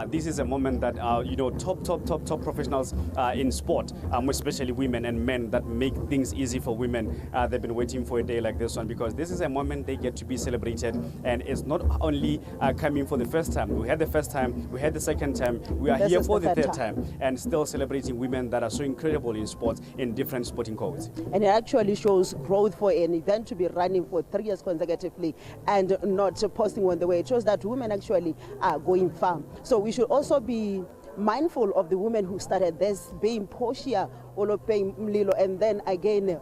this is a moment that top professionals in sport, especially women and men that make things easy for women. They've been waiting for a day like this one because this is a moment they get to be celebrated, and it's not only coming for the first time. We had the first time, we had the second time, we are here for the third time, and still celebrating women that are so incredible in sports in different sporting codes. And it actually shows growth for an event to be running for 3 years consecutively and not posting on the way. It shows that women actually are going far. So we should also be mindful of the women who started this, being Portia, Olopeng, Mlilo, and then again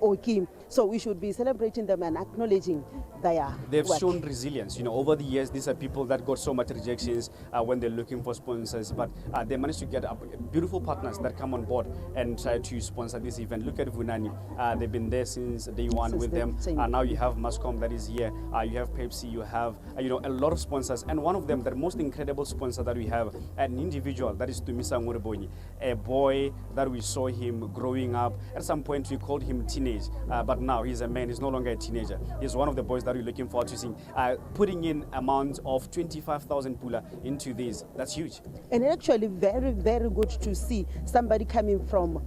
Okie. So we should be celebrating them and acknowledging their They've work. shown resilience. Over the years, these are people that got so much rejections when they're looking for sponsors, but they managed to get beautiful partners that come on board and try to sponsor this event. Look at Vunani. They've been there since day one with them. Now you have Mascom that is here. You have Pepsi. You have a lot of sponsors, and one of them, the most incredible sponsor that we have, an individual that is Tumisa Nguriboni, a boy that we saw him growing up. At some point, we called him teenage, but now he's a man. He's no longer a teenager. He's one of the boys that we're looking forward to seeing. Putting in amount of 25,000 pula into this. That's huge. And actually very, very good to see somebody coming from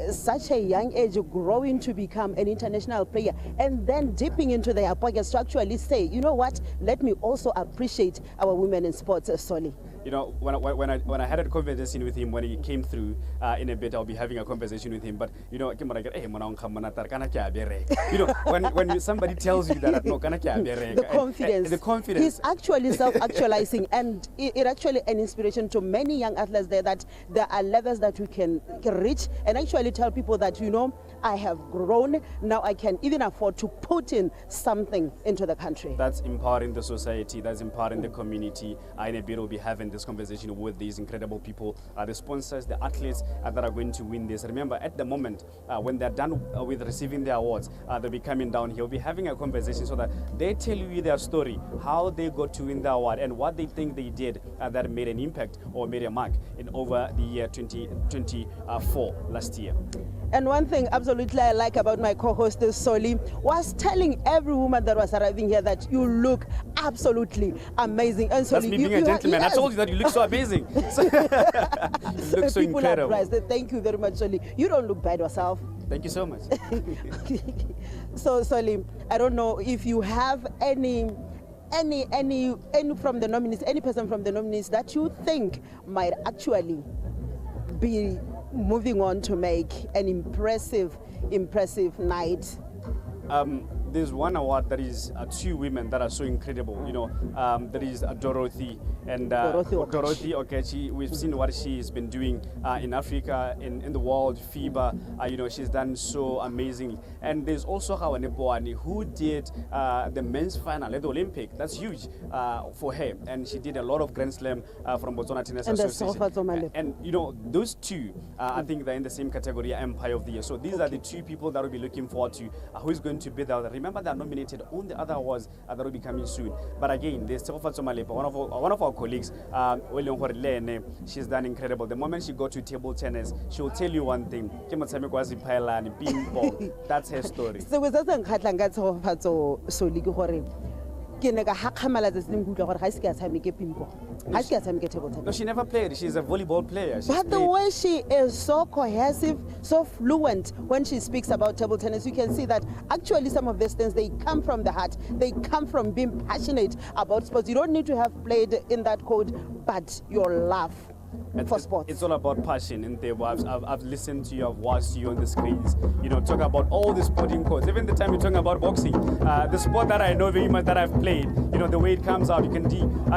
such a young age, growing to become an international player, and then dipping into their pockets to actually say, you know what, let me also appreciate our women in sports, Solly. When I had a conversation with him when he came through in a bit, I'll be having a conversation with him. But when somebody tells you that, no, the confidence. He's actually self-actualizing, and it actually an inspiration to many young athletes there that there are levels that we can reach, and actually tell people that I have grown, now I can even afford to put in something into the country. That's empowering the society, that's empowering the community. In a bit, we'll be having this conversation with these incredible people, the sponsors, the athletes that are going to win this. Remember, at the moment, when they're done with receiving their awards, they'll be coming down here. We'll be having a conversation so that they tell you their story, how they got to win the award, and what they think they did that made an impact or made a mark in over the year 2024 last year. And one thing absolutely I like about my co-host Soli was telling every woman that was arriving here that you look absolutely amazing. And Soli, that's me being a gentleman. Yes. I told you that you look so amazing. You look so people incredible. Are thank you very much, Soli. You don't look bad yourself. Thank you so much. So Soli, I don't know if you have any from the nominees, any person from the nominees that you think might actually be moving on to make an impressive night. There's one award that is two women that are so incredible. That is Dorothy and Dorothy Okie. We've seen what she's been doing in Africa, in the world, FIBA. She's done so amazingly. And there's also Hawane Boani, who did the men's final at the Olympic. That's huge for her. And she did a lot of Grand Slam from Botswana Tennis Association. And those two, I think they're in the same category, Empire of the Year. So these are the two people that we'll be looking forward to. Who is going to be there? Remember, they're nominated on the other awards that will be coming soon. But again, there's one of our colleagues, she's done incredible. The moment she got to table tennis, she'll tell you one thing. That's her story. No, she never played. She's a volleyball player. But the way she is so cohesive, so fluent when she speaks about table tennis, you can see that actually some of these things, they come from the heart. They come from being passionate about sports. You don't need to have played in that code, but your love for sports. It's all about passion, and I've listened to you, I've watched you on the screens, talk about all the sporting codes. Even the time you're talking about boxing, the sport that I know very much that I've played, the way it comes out, you can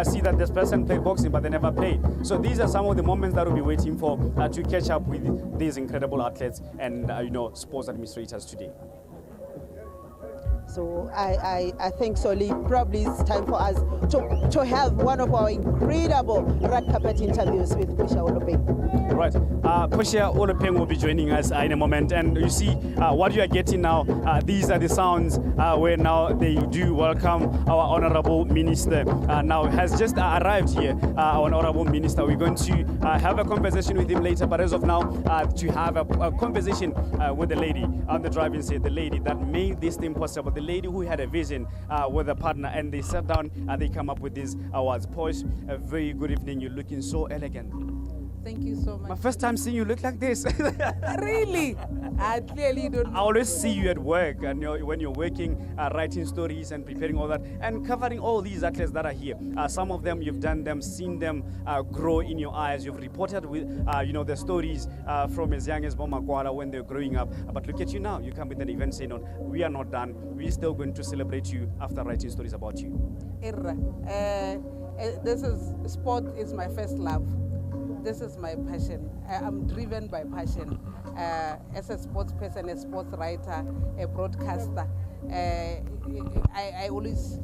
see that this person played boxing, but they never played. So these are some of the moments that we'll be waiting for to catch up with these incredible athletes and, sports administrators today. So I think, Soli, probably it's time for us to have one of our incredible red carpet interviews with Portia Olopeng. Right. Portia Olopeng will be joining us in a moment. And you see what you are getting now. These are the sounds where now they do welcome our Honorable Minister. Now has just arrived here, our Honorable Minister. We're going to have a conversation with him later. But as of now, to have a conversation with the lady on the driving seat, the lady that made this thing possible, the lady who had a vision with a partner, and they sat down and they come up with these awards. Posh, a very good evening. You're looking so elegant. Thank you so much. My first time seeing you look like this. Really? I clearly don't. I always see you at work, and when you're working, writing stories and preparing all that, and covering all these athletes that are here. Some of them you've done them, seen them grow in your eyes. You've reported with, the stories from as young as Bomakwara when they're growing up. But look at you now. You come with an event saying, "No, we are not done. We're still going to celebrate you after writing stories about you." This is sport is my first love. This is my passion. I'm driven by passion. As a sports person, a sports writer, a broadcaster, I always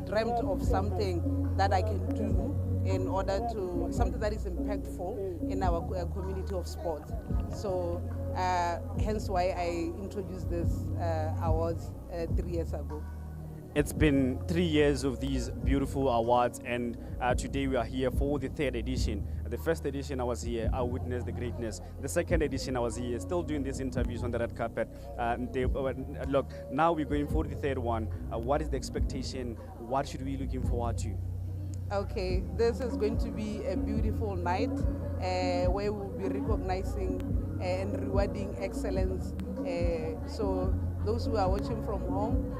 dreamt of something that I can do in order to, something that is impactful in our community of sport. So hence why I introduced this awards 3 years ago. It's been 3 years of these beautiful awards, and today we are here for the 3rd edition. The first edition I was here, I witnessed the greatness. The second edition I was here, still doing these interviews on the red carpet. Look, now we're going for the 3rd one. What is the expectation? What should we be looking forward to? Okay, this is going to be a beautiful night where we'll be recognizing and rewarding excellence. So those who are watching from home,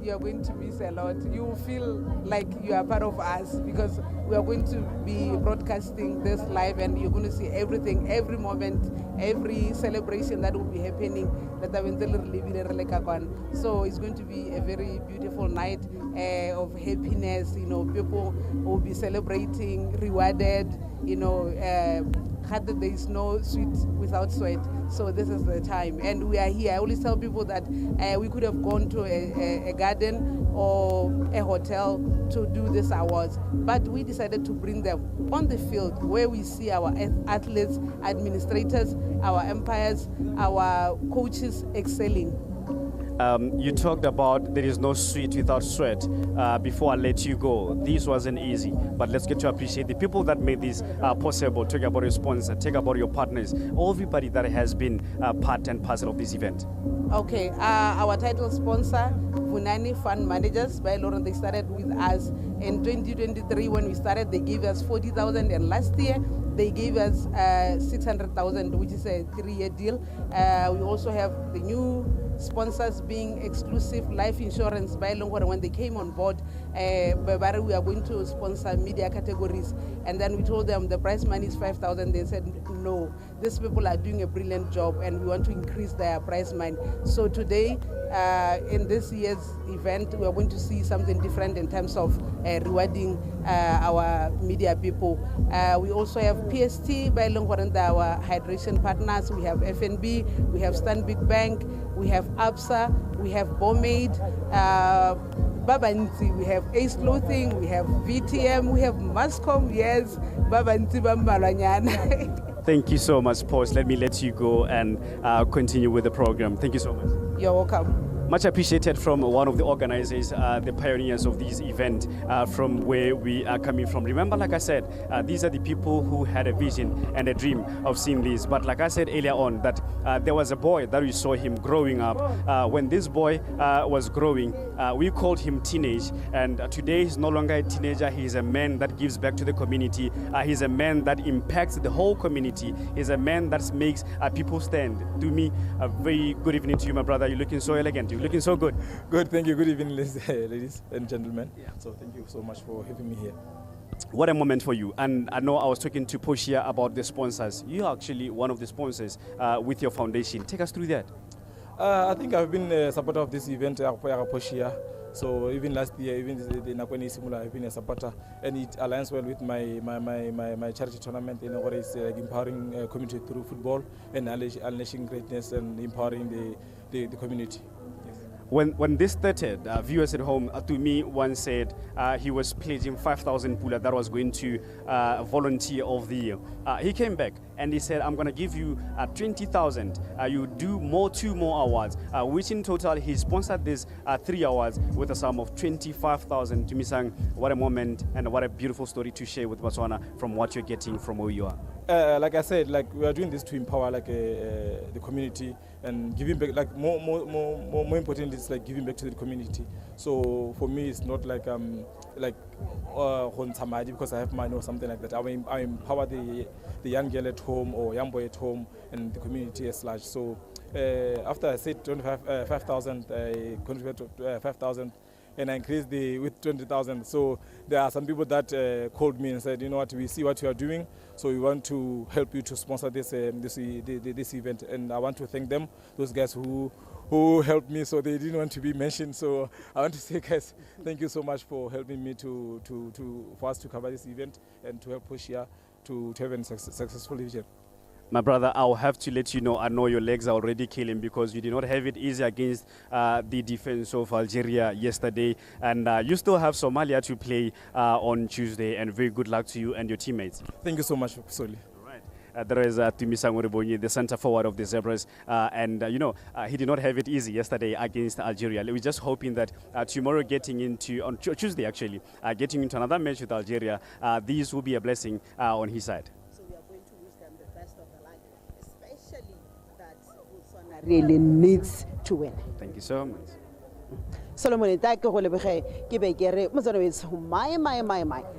you are going to miss a lot. You will feel like you are part of us because we are going to be broadcasting this live, and you're going to see everything, every moment, every celebration that will be happening. So it's going to be a very beautiful night of happiness. People will be celebrating, rewarded. There is no sweet without sweat. So this is the time, and we are here. I always tell people that we could have gone to a garden or a hotel to do these awards, but we decided to bring them on the field where we see our athletes, administrators, our umpires, our coaches excelling. You talked about there is no sweet without sweat. Before I let you go, this wasn't easy, but let's get to appreciate the people that made this possible. Talk about your sponsor, talk about your partners, everybody that has been part and parcel of this event. Okay, our title sponsor, Vunani Fund Managers by Lauren, they started with us in 2023. When we started, they gave us 40,000, and last year they gave us 600,000, which is a 3-year deal. We also have the new sponsors being exclusive life insurance by Longwara. When they came on board, we are going to sponsor media categories, and then we told them the prize money is 5,000. They said no, these people are doing a brilliant job and we want to increase their prize money. So today in this year's event, we are going to see something different in terms of rewarding our media people. We also have PST by Longwara, our hydration partners. We have FNB, we have Stanbic Bank, we have ABSA, we have Bomade, Babanti, we have Ace Clothing, we have VTM, we have Mascom, yes, Babanti Bambalanyana. Thank you so much, Posh. Let me let you go and continue with the program. Thank you so much. You're welcome. Much appreciated from one of the organizers, the pioneers of this event, from where we are coming from. Remember, like I said, these are the people who had a vision and a dream of seeing this. But like I said earlier on, that there was a boy that we saw him growing up. When this boy was growing, we called him teenage. And today he's no longer a teenager. He's a man that gives back to the community. He's a man that impacts the whole community. He's a man that makes people stand. To me, a very good evening to you, my brother. You're looking so elegant. You're looking so good. Good, thank you. Good evening, ladies and gentlemen. Yeah. So thank you so much for having me here. What a moment for you. And I know I was talking to Portia about the sponsors. You are actually one of the sponsors with your foundation. Take us through that. I think I've been a supporter of this event, Portia. So even last year, even the Nakweni Simula, I've been a supporter, and it aligns well with my charity tournament, what is empowering community through football and unleashing greatness and empowering the community. When this started, viewers at home, to me, once said he was pledging 5,000 pula that was going to volunteer of the year. He came back and he said, I'm going to give you 20,000. You do 2 more awards, which in total he sponsored these 3 awards with a sum of 25,000. To me, saying, what a moment and what a beautiful story to share with Botswana from what you're getting from where you are. like I said, like we are doing this to empower like the community and giving back. Like more important is like giving back to the community. So for me, it's not like because I have money or something like that. I empower the young girl at home or young boy at home and the community as large. So after I said 5,000, I contributed to 5,000. And I increased with 20,000. So there are some people that called me and said, you know what, we see what you are doing, so we want to help you to sponsor this event. And I want to thank them, those guys who helped me, so they didn't want to be mentioned. So I want to say, guys, thank you so much for helping me for us to cover this event and to help Portia to have a successful event. My brother, I'll have to let you know, I know your legs are already killing because you did not have it easy against the defense of Algeria yesterday. And you still have Somalia to play on Tuesday. And very good luck to you and your teammates. Thank you so much, Soli. There is Tumisango Rebonyi, the center forward of the Zebras. He did not have it easy yesterday against Algeria. We're just hoping that tomorrow, on Tuesday actually, getting into another match with Algeria, these will be a blessing on his side. Really needs to win. Thank you so much. Solomon, take go lebege ke be ke re motsana wetso my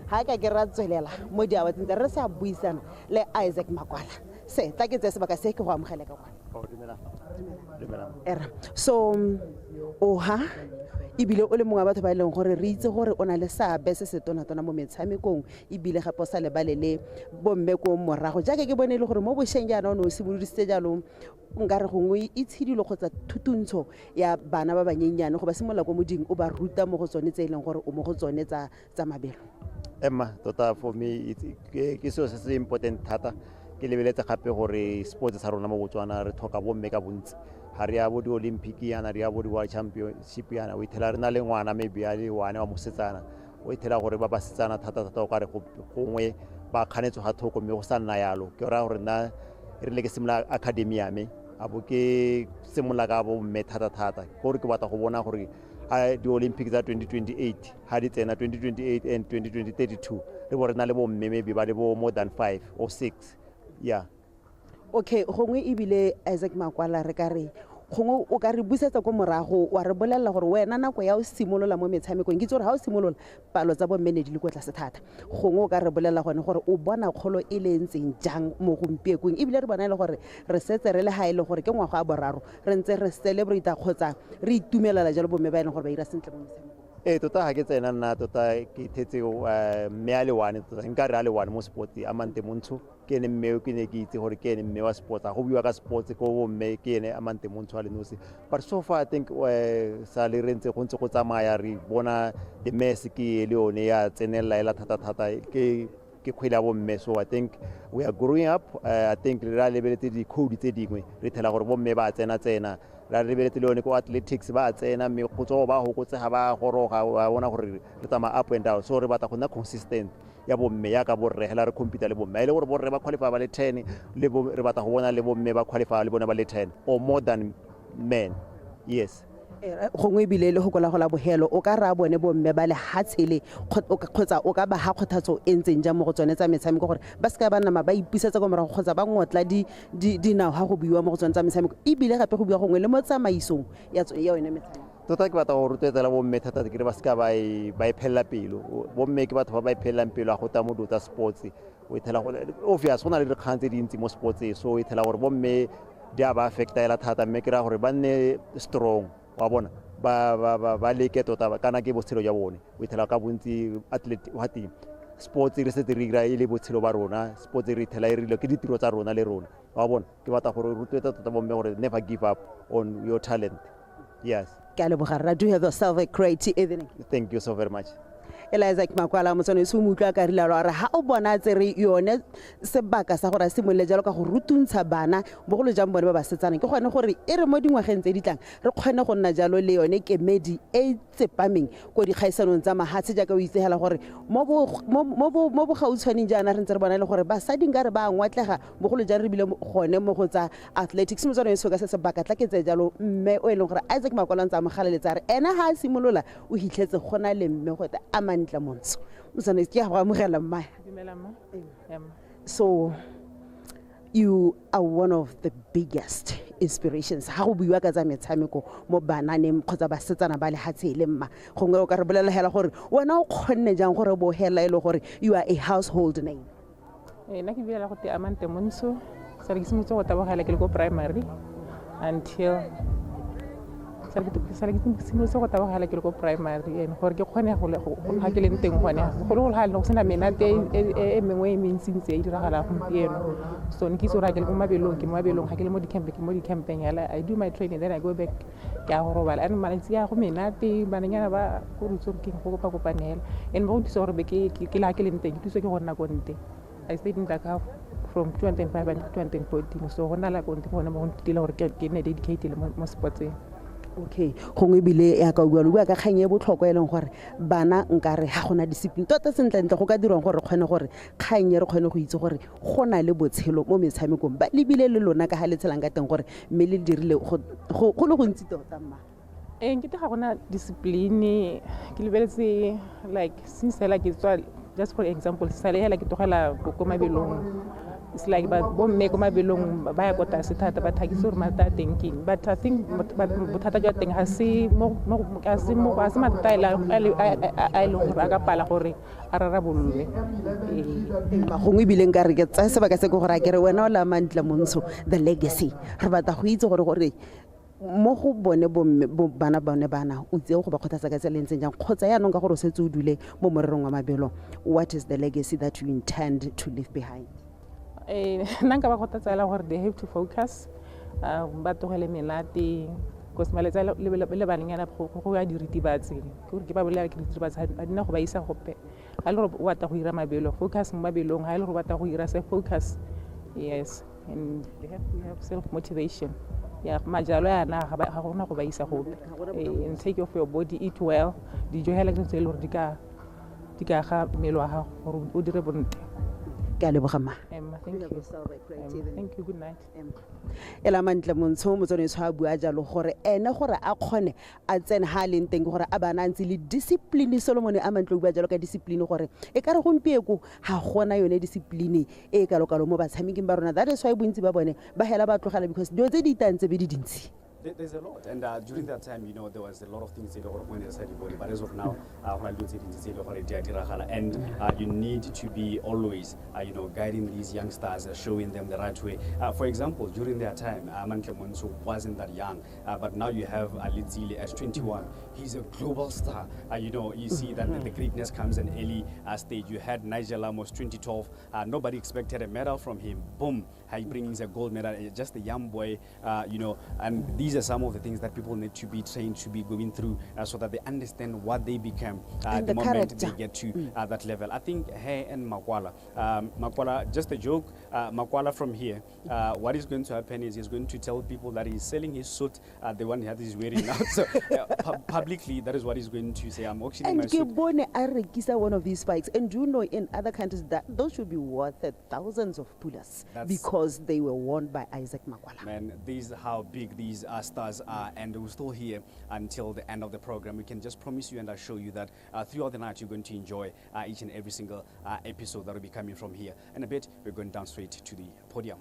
ha ka ke ratselela mo diawa tse re sa buisana le Isaac Makwala se tla ke tse sebaka se ke go amogela ka kwana era so oha ibile o le mongwe wa batho ba ileng gore re itse gore o na le seabe se se tona mo metshamekong ibile gape o sa lebalele bomme ko morago jaaka ke bone ile gore mo bosheng jaana o no se bodisitse jalo nka re gongwe itshidilo kgotsa thutuntsho ya bana ba banyenyane go ba simola ko moding o ba ruta mo go tsone tse ileng gore o mo go tsone tsa mabelo. Emma tota for me ke so se important thata ke lebeletse gape gore sports sa rona mo Botswana re tlhoka bomme ka bontsi ha re ya bo di Olympic yana re ya bo di World Championship yana o ithela re na le ngwana maybe a le wane wa mosetsana o ithela gore ba basetsana thata o ka re gongwe ba kganetso ga thoko mme go sa nna yalo ke ra gore na re le ke simla academy ya me abo ke simula ka bo mme thata gore ke batla go bona gore di Olympics za 2028 ha di tsena 2028 and 2032 re bo re na le bo mme maybe ba le bo more than 5 or 6 yeah. Okay, gongwe ibile Isaac Makwala re ka re gongwe o ka re busetsa ko morago wa re bolella gore wena nako ya o simolola mo metshamekong ke tsore ha o simolola palo tsa bo menedi le kotla se thata gongwe o ka re bolela gone gore o bona kgolo e le ntseng jang mo gompiekong ibile re bona ile gore re setse re le haile gore ke ngwaga a boraro re ntse re celebrate kgotsa re itumelela jalo bo me ba ile gore ba ira sentle mo metshamekong. Tota ha ke tsena nna tota ke thetse mme a le wane tota nka re a le wane mo sports a mante montsho ke ne mme ke ne ke itse gore ke ne mme wa sports go buiwa ka sports ko bo mme ke ne a mante montsho a le nosi but so far I think sa le rentse go ntse go tsamaya re bona the mess ke le one ya tsenela ela thata ke khwela bo mme so I think we are growing up I think re a lebeletse di code tse dingwe re thela gore bo mme ba tsena ra lebeletse le one ko athletics ba tsena me go tso ba go tse ga ba goroga wa bona gore re tsama up and down so re batla go nna consistent ya bo mme ya ka bo re hela re compete le bo mme ile gore bo re ba qualify ba le 10 le bo re batla go bona le bo mme ba qualify le bona ba le 10 or more than men yes. Gongwe bile le go kola go la bohelo o ka ra bone bo mme ba le hatshele kgotsa o ka ba ha kgothatso e ntseng ja mo go tsone tsa metshameko gore ba ska ba nna ba ipisetsa go morago kgotsa ba ngotla di na ha go buiwa mo go tsone tsa metshameko e bile gape go buiwa gongwe le mo tsamaisong ya yone metshameko. Tota ke batla go rutetsela bo mme thata ke re ba ska ba iphella pelo bo mme ke batho ba iphellang pelo a go ta mo dota sports o ithela go obvious go na le dikgang tse dintsi mo sports so o ithela gore bo mme di a ba affecta ela thata mme ke ra gore ba nne strong wa bona ba leke tota kana ke botshelo ja bone o ithela ka bontsi athlete wa team sports re se dira ile botshelo ba rona sports re ithela irile ke ditiro tsa rona le rona wa bona ke batla gore rutwetsa tota bomme gore never give up on your talent. Yes. Do you have yourself a great evening? Thank you so very much. Isaac Makwala motsone se mo utlwa ka rila ra ha o bona tsere yone sebaka sa gore se mo le jalo ka go rutuntsha bana bogolo jang bone ba ba setsana ke gone gore e re mo dingwageng tse di tlang re kgone go nna jalo le yone kemedi e tsepameng go di khaisanong tsa mahatse jaaka o itsegela gore mo bo gautshwaneng jana re ntse re bona le gore ba sa dingare ba ngwatlega bogolo jang re bile gone mo go tsa athletics motsone se ka se sebaka tla ke tse jalo mme o eleng gore Isaac Makwala ntse a mogala le tsare ena ha simolola o hitlhetse gona le mme go ta amantla montsho mosane ke a go amogela mma dumela mma so you are one of the biggest inspirations. How bua ka tsa metshameko mo bananeng kgotsa basetsana ba lehatshe le mma gongwe o ka re bolela hela gore wena o kgonne jang gore bo hela ile gore you are a household name. Nna ke bua la go te amante monso sa re ke simotse go tabogela ke le ko primary until sa re ke simotse go tabogela ke le ko primary and gore ke kgone go ga ke le nteng gone go ga le go sena menate e mengwe e mentsintse e diragala gompieno so ne ke itse gore ke le mo mabelong ga ke le mo di-campeng yala I do my training then I go back ke a go robala and malatsi a go menate bananyana ba go rutse gore ke go kopanela and ba go thusa gore be ke la ke le nteng ke thusa ke go nna ko nteng I stayed in Dakar from 2005 until 2014 so gona la konte gona mo ntile gore ke ne dedicated mo sportseng. Okay gongwe bile ya ka bua ka kganye botlhokwa eleng gore bana nkare ha gona discipline tota sentle go ka dirwang gore kgone gore kganye re kgone go itse gore gona le botshelo mo metshamekong ba lebile le lona ka ha le tshelang ka teng gore mme le dirile go le go ntsi tota mma. Ke te ga gona discipline ke lebeletse like since like it's just for example sale hela ke togela ko mabelong it's like ba bomme ko mabelong ba ya kota se thata ba thakise gore mata thinking but I think bothata jwa teng ha se mata a lo gore ka pala gore a rarabolwe ba gongwe bile nka re ke tsa se ba ka se go gore a kere wena o la mantla montsho the legacy re batla go itse gore mo go bone bana o tseo go ba kgothatsa ka tsela ntseng jang kgotsa ya nong ka gore o setse o dule mo morerong wa mabelo what is the legacy that you intend to leave behind? Nna nka ba kgothatsa gore they have to focus ba togele menate because maletsa le bananyana go ya diritibatsi ke ba bolela ke diritibatsi a dina go ba isa gope ga le gore o batla go ira mabelo focus mo mabelong ga le gore o batla go ira se focus yes and they have to have self motivation. Yeah, majalo yana ga gona go ba isa gope and take care of your body, eat well dijo hela ke tse le gore di ka ga mmele wa gago gore o dire bontle. Ke a leboga ma. Thank you, good night. Ela mantle montsho motsone tshwa bua jalo gore ene gore a kgone a tsene ha le nteng gore a bana ntse le discipline Solomon a mantlo bua jalo ka discipline gore e ka re gompieko ha gona yone discipline e ka lokalo mo batshameking ba rona that is why bontsi ba bone ba hela ba tlogela because dio tse di tantse be di dintsi. There's a lot, and during that time, there was a lot of things when they said body, but as of now, and you need to be always, guiding these youngsters, showing them the right way. For example, during their time, Mantle Monso wasn't that young, but now you have Alitzili as 21. He's a global star. You see that the greatness comes in early stage. You had Nigel Amos 2012. Nobody expected a medal from him. Boom, he brings a gold medal. Just a young boy, and these are some of the things that people need to be trained to be going through so that they understand what they become the moment they get to that level. I think Hey and Makwala, just a joke, Makwala from here, what is going to happen is he's going to tell people that he's selling his suit, the one that he's wearing now. So publicly, that is what he's going to say. I'm auctioning my suit. And one of these spikes, and do you know in other countries that those should be worth thousands of pullers because they were worn by Isaac Makwala. Man, these are how big these stars are, and we're still here until the end of the program. We can just promise you and assure you that throughout the night you're going to enjoy each and every single episode that will be coming from here. In a bit, we're going down straight to the podium.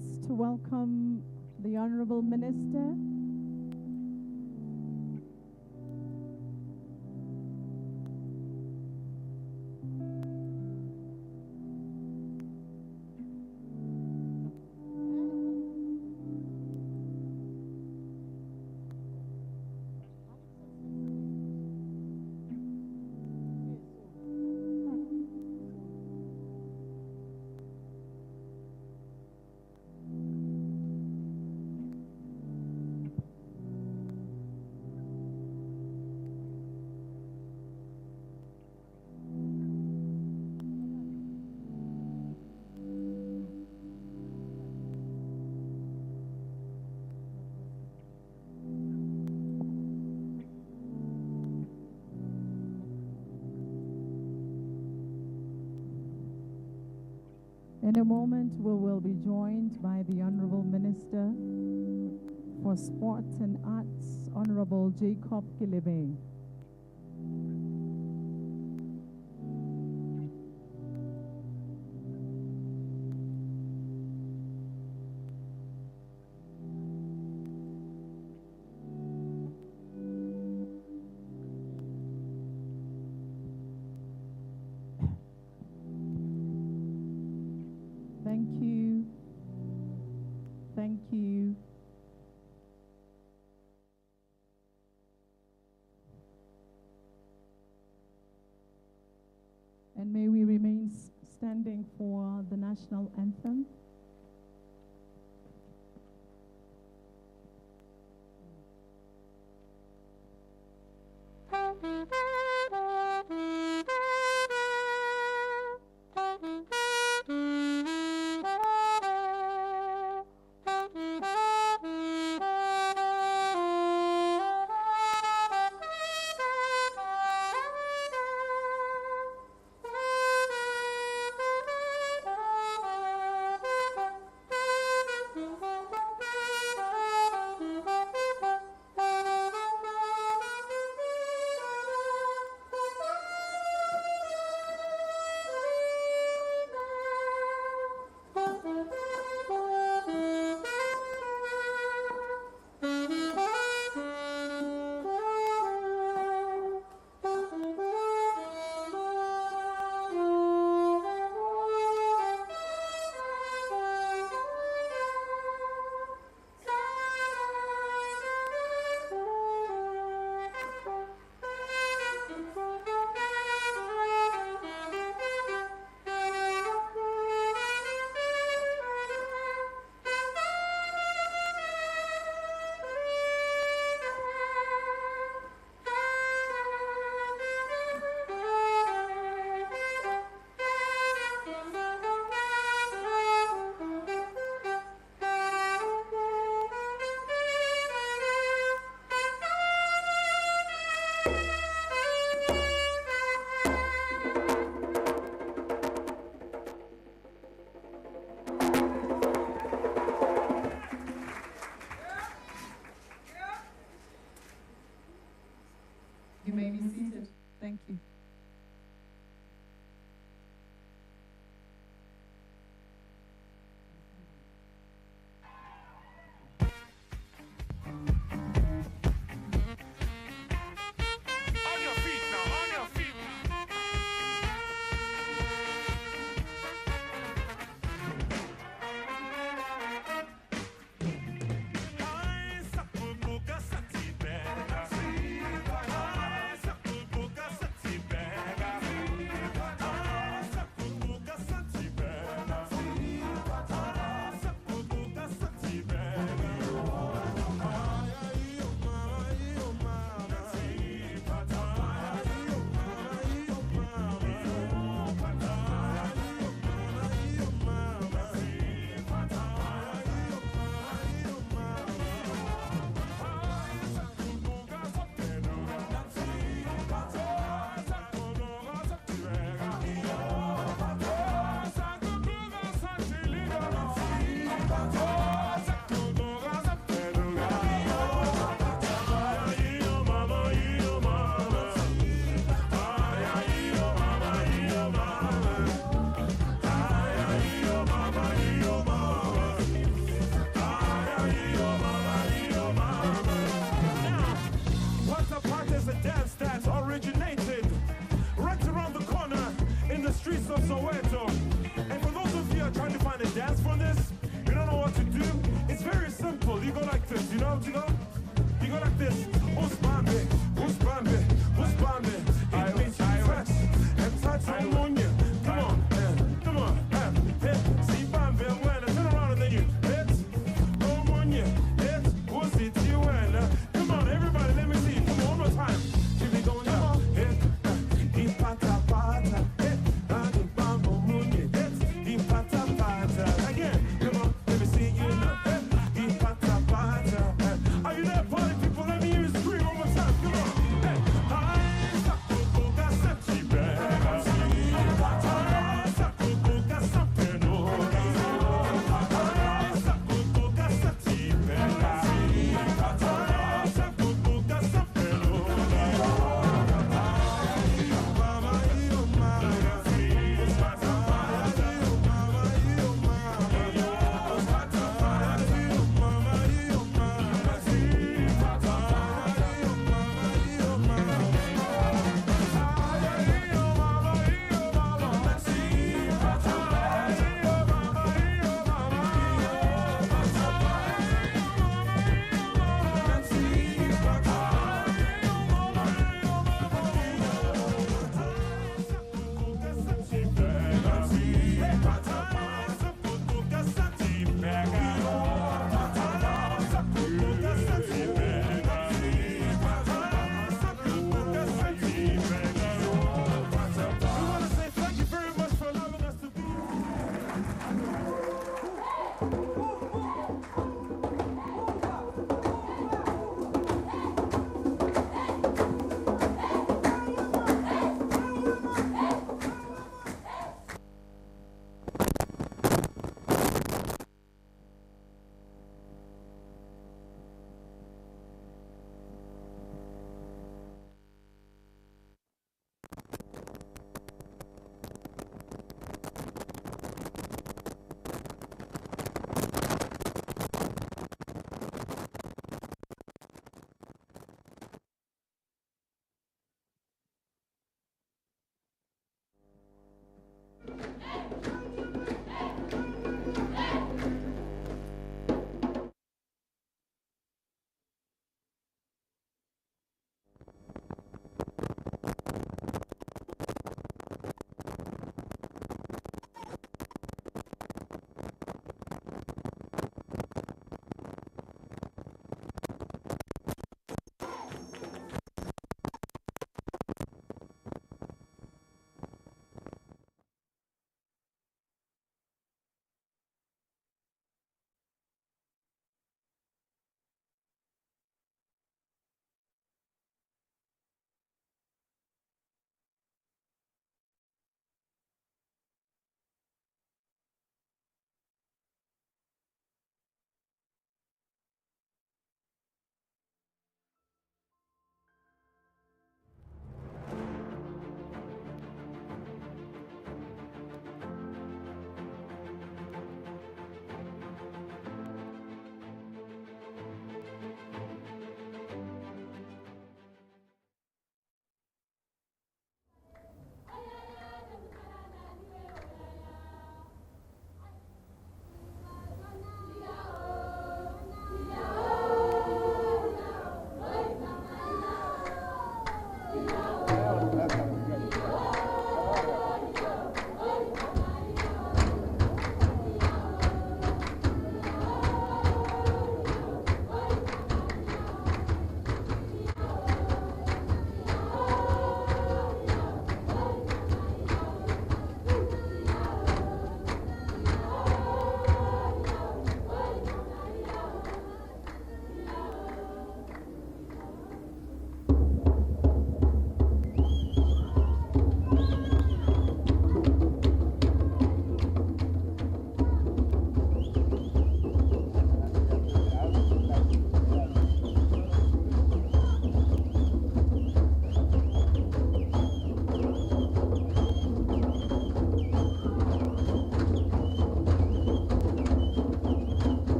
pleased to welcome the Honorable Minister. In a moment, we will be joined by the Honorable Minister for Sports and Arts, Honorable Jacob Kebelaele. Thank you. Thank you. And may we remain standing for the national anthem. the streets of Soweto. And for those of you who are trying to find a dance from this, you don't know what to do, it's very simple. You go like this, you know what you go? You go like this. Usbambe, usbambe, usbambe. It means you touch and touch on you. Come on, come on. See bambe, when I turn around and then you hit. Come on, you hit. What's it you and come on, everybody, let me see. Come on, one more time. Keep it going down. Hit, pata pata. Hit, bambo munye. Hit, pata pata. Again, come on, let me see you now. Hit, pata pata. Are you there, party people? Let me hear you scream one more time. Come on.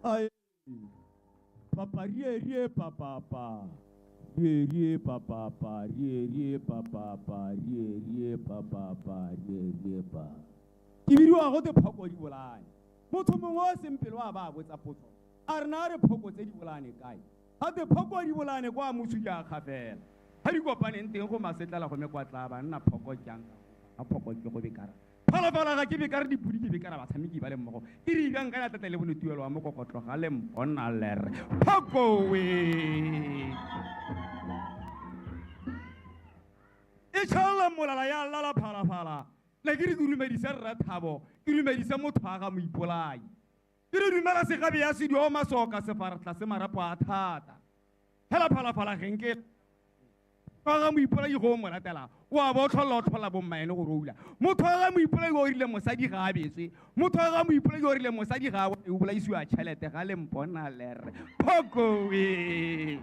Ay, papa, rie, papa. Rie, papa, rie, papa, rie, papa, rie, pa. Kibiru go te phoko di bolane. Motho mongwe o sempelo a ba botsa potso. A re na re phoko tse di bolane kae? Ha te phoko di bolane kwa mosudi a khafela. Ha di kopaneng teng go masetlela go me kwa tla ba nna phoko jang. A phoko ke go bekara. Phala ga ke bekara di pudi ke bekara ba tshameki ba le mmogo. E re bang kana tata le bone tuelo wa mo kokotlo ga le mpona ler. Phoko we. E tshalla molala ya lala phala. La ke re dumedisa rra Thabo, ke dumedisa motho a ga mo ipolai. Ke re dumela se gabe ya se dio masoka se faratla se marapo a thata. Hela phala genke. Ka ga mo ipolai go mo latela. Wa bo tlhola bo mmaene go roula. Motho a ga mo ipolai go rile mosadi ga a betse. Motho a ga mo ipolai go rile mosadi ga a o bolaisiwa tšhelete ga le mpona lerre. Phoko we.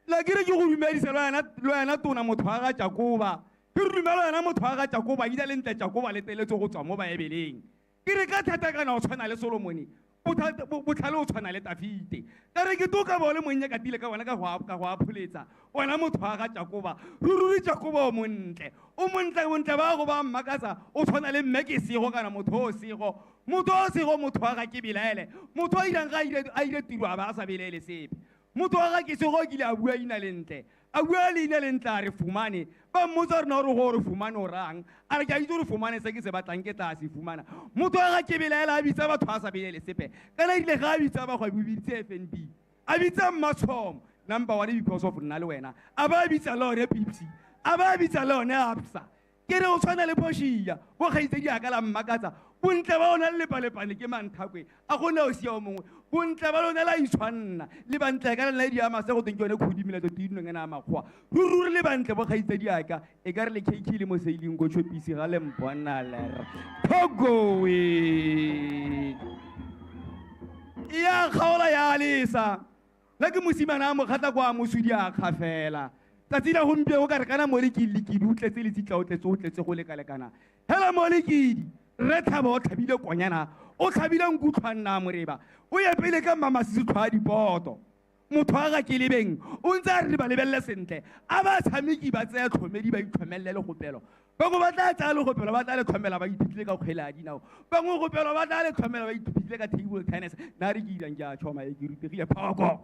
La ke re ke go dumedisa lo yana tona motho a ga Jakoba. Ke re dumela yana motho a ga Jakoba ida le ntle Jakoba le teletse go tswa mo baebeleng. Ke re ka thata kana o tshwana le Solomone. Botlhale o tshwana le Dafite. Ka re ke toka bo le monnya ka tile ka bona ka go a pholetsa. Wena motho a ga Jakoba. Ruri Jakoba o montle. O montle ba go ba mmakatsa o tshwana le mme ke sego kana motho o sego. Motho o sego motho a ga Kebelaele. Motho a irang ga a ile tiro a ba sa belele sepe. Motho wa ga ke se go kile a bua ina lentle a bua le ina lentle a re fumane ba mmotsa re na re go re fumane o rang a re ke a itse re fumane se ke se batlang ke tla se fumana motho wa ga Kebelaele a bitsa batho a sa belele sepe kana ile ga a bitsa ba go bibitse FNB a bitsa Mmatshomo number 1 because of nna le wena a ba bitsa le ore Pepsi a ba bitsa le one Absa ke re o tshwana le Portia go gaitse di aka la mmakatsa bontle ba ona le palepane ke manthakwe a gone o sia o mongwe bontle ba lona la itshwanna le bantle ka le di ama se go teng ke yone khudimela to tino ngena a makgwa ruri le bantle bo gaitse di aka e ka re le KK le mo sailing go chopisi ga le mpona le Togo we ya khaola ya lisa la ke mosimana mo khata kwa mosudi a khafela tatsila gompe o ka re kana mo le ke dutletse le tsitla o tletse o tletse go le kana hela mo le ke re Thabo o tlhabile konyana o tlhabile nkutlhwanna moreba o ye pele ka mama se tshwa dipoto motho a ga Kelebeng o ntse a re ba lebelle sentle a ba tshameki ba tsaya tlhomedi ba itlhomelele le gopelo ba go batla tsa le gopelo ba tla le tlhomela ba iphitlhile ka kgwela dinao ba go gopelo ba tla le tlhomela ba iphitlhile ka table tennis na re ke dirang ke a tshoma e ke rutegile phoko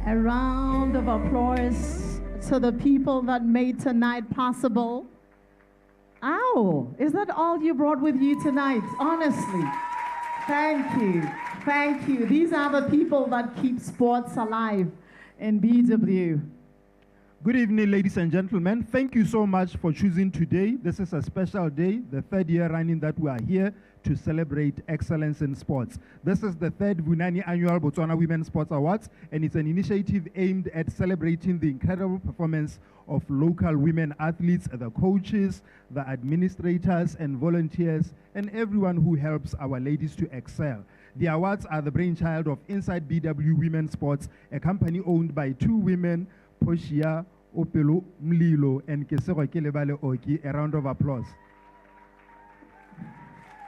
A round of applause to the people that made tonight possible. Ow, is that all you brought with you tonight? Honestly, thank you, thank you. These are the people that keep sports alive in BW. Good evening, ladies and gentlemen. Thank you so much for choosing today. This is a special day, the third year running that we are here to celebrate excellence in sports. This is the third Vunani annual Botswana Women Sports Awards, and it's an initiative aimed at celebrating the incredible performance of local women athletes, the coaches, the administrators and volunteers, and everyone who helps our ladies to excel. The awards are the brainchild of Inside BW Women Sports, a company owned by two women, Portia, Mlilo, and Kesego, Kebelaele, Okie. A round of applause.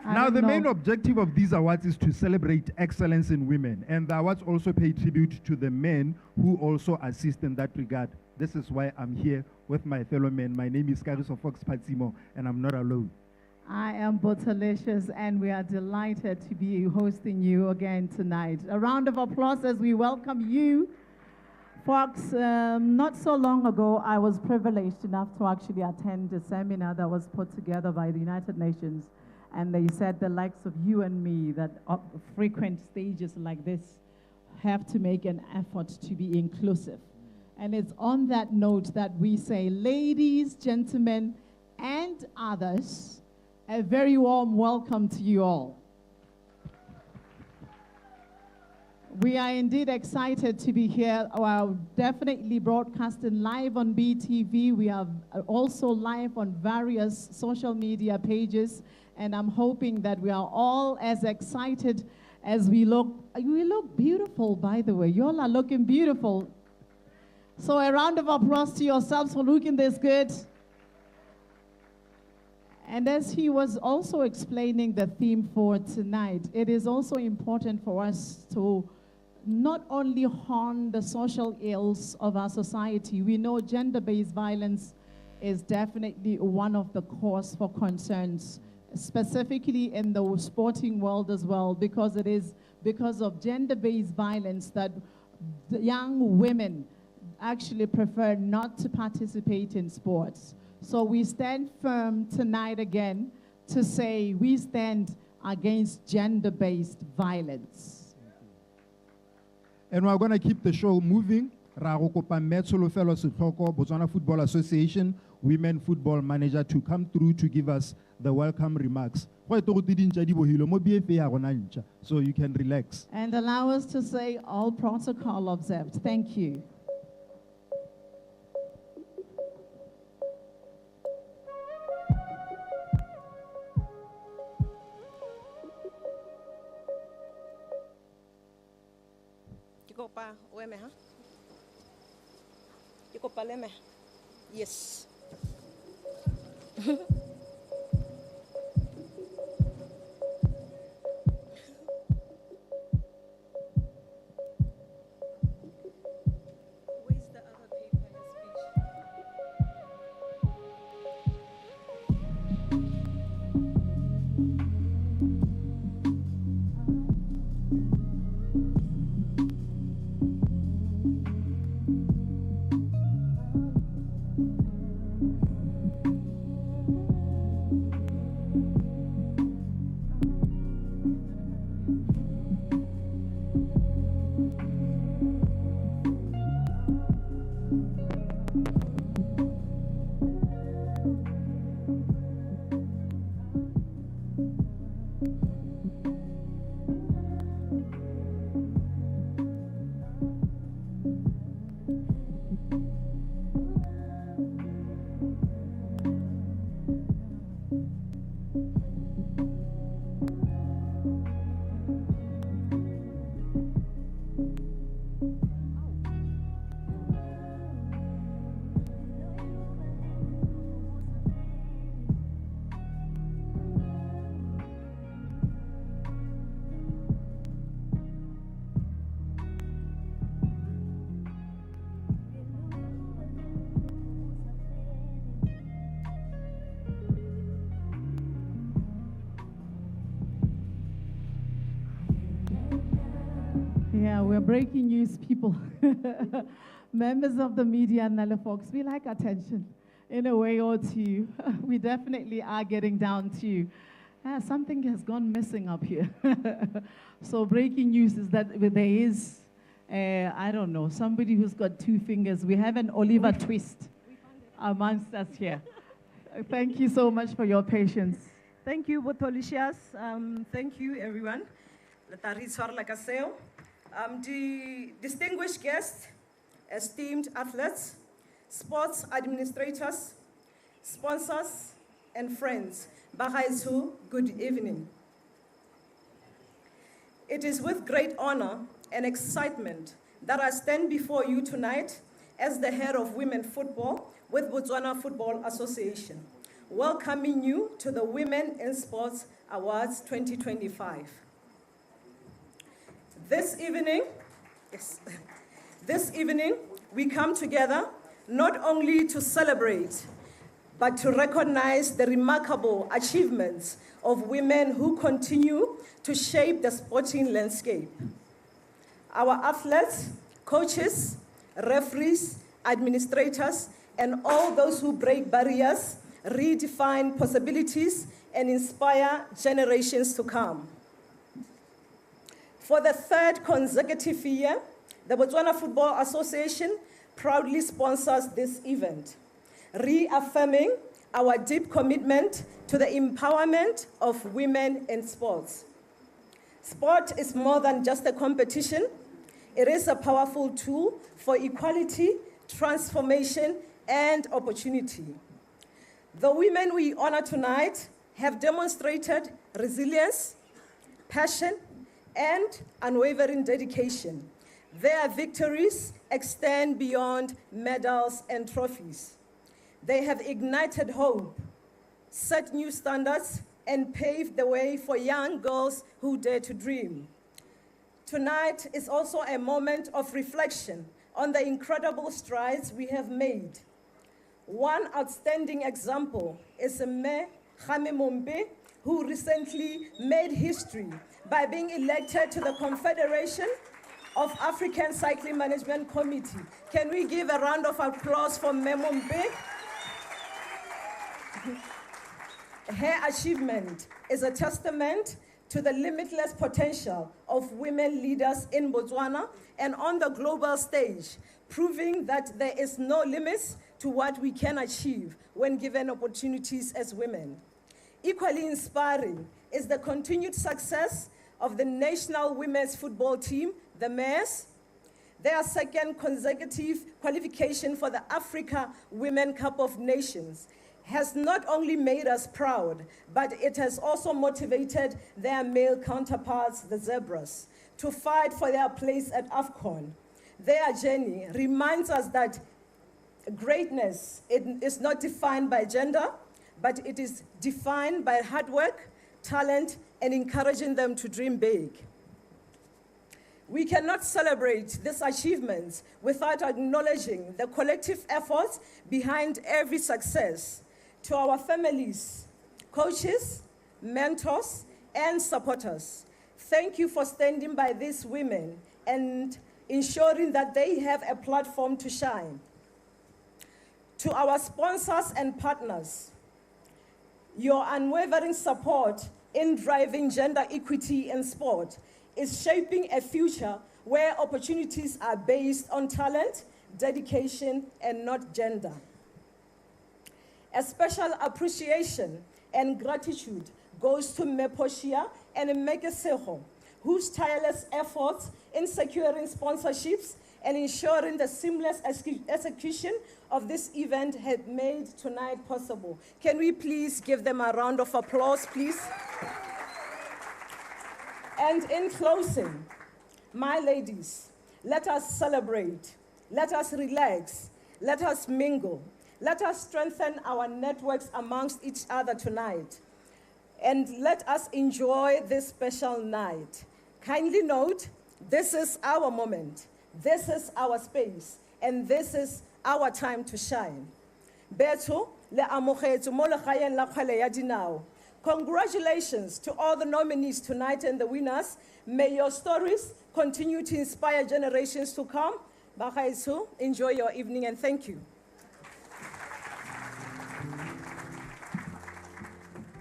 Now, the main objective of these awards is to celebrate excellence in women, and the awards also pay tribute to the men who also assist in that regard. This is why I'm here with my fellow men. My name is Kariso Fox Patsimo, and I'm not alone. I am Botalicious, and we are delighted to be hosting you again tonight. A round of applause as we welcome you. Fox, not so long ago, I was privileged enough to actually attend a seminar that was put together by the United Nations, and they said the likes of you and me that frequent stages like this have to make an effort to be inclusive. And it's on that note that we say, ladies, gentlemen, and others, a very warm welcome to you all. We are indeed excited to be here. We are definitely broadcasting live on BTV. We are also live on various social media pages, and I'm hoping that we are all as excited as we look. We look beautiful, by the way. You all are looking beautiful. So a round of applause to yourselves for looking this good. And as he was also explaining the theme for tonight, it is also important for us to not only hone the social ills of our society. We know gender-based violence is definitely one of the cause for concerns, specifically in the sporting world as well, because it is because of gender-based violence that young women actually prefer not to participate in sports. So we stand firm tonight again to say we stand against gender-based violence. And we're going to keep the show moving. Botswana Football Association Women Football Manager to come through to give us the welcome remarks. So you can relax. And allow us to say all protocol observed. Thank you. Yes. Yeah, we're breaking news, people. Members of the media and Nale folks, we like attention in a way or two. We definitely are getting down to something has gone missing up here. So breaking news is that there is, I don't know, somebody who's got two fingers. We have an Oliver Twist amongst us here. Thank you so much for your patience. Thank you, Botolicias. Thank you, everyone. Distinguished guests, esteemed athletes, sports administrators, sponsors, and friends, Bahaisu, good evening. It is with great honor and excitement that I stand before you tonight as the head of women football with Botswana Football Association, welcoming you to the Women in Sports Awards 2025. This evening, we come together not only to celebrate, but to recognize the remarkable achievements of women who continue to shape the sporting landscape. Our athletes, coaches, referees, administrators, and all those who break barriers, redefine possibilities, and inspire generations to come. For the third consecutive year, the Botswana Football Association proudly sponsors this event, reaffirming our deep commitment to the empowerment of women in sports. Sport is more than just a competition. It is a powerful tool for equality, transformation, and opportunity. The women we honor tonight have demonstrated resilience, passion, and unwavering dedication. Their victories extend beyond medals and trophies. They have ignited hope, set new standards, and paved the way for young girls who dare to dream. Tonight is also a moment of reflection on the incredible strides we have made. One outstanding example is Me Khamemombe, who recently made history by being elected to the Confederation of African Cycling Management Committee. Can we give a round of applause for Memombe? Her achievement is a testament to the limitless potential of women leaders in Botswana and on the global stage, proving that there is no limits to what we can achieve when given opportunities as women. Equally inspiring is the continued success of the national women's football team, the Mares. Their second consecutive qualification for the Africa Women Cup of Nations has not only made us proud, but it has also motivated their male counterparts, the Zebras, to fight for their place at AFCON. Their journey reminds us that greatness is not defined by gender, but it is defined by hard work, talent, and encouraging them to dream big. We cannot celebrate these achievements without acknowledging the collective efforts behind every success. To our families, coaches, mentors, and supporters, thank you for standing by these women and ensuring that they have a platform to shine. To our sponsors and partners, your unwavering support in driving gender equity in sport is shaping a future where opportunities are based on talent, dedication, and not gender. A special appreciation and gratitude goes to Portia and Kesego, whose tireless efforts in securing sponsorships and ensuring the seamless execution of this event had made tonight possible. Can we please give them a round of applause, please? And in closing, my ladies, let us celebrate, let us relax, let us mingle, let us strengthen our networks amongst each other tonight, and let us enjoy this special night. Kindly note, this is our moment, this is our space, and this is our time to shine. Beto, le amogetse mo legaeng la kgwele ya dinao. Congratulations to all the nominees tonight and the winners. May your stories continue to inspire generations to come. Bagaitsu, enjoy your evening and thank you.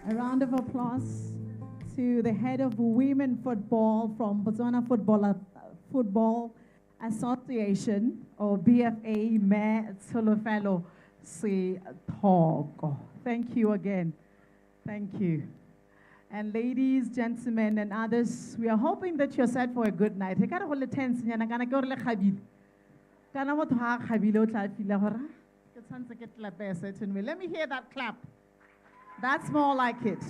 A round of applause to the head of women football from Botswana Football Association, or BFA, Me Tsolofelo Sithoko. Thank you again. Thank you. And ladies, gentlemen, and others, we are hoping that you're set for a good night. Let me hear that clap. That's more like it.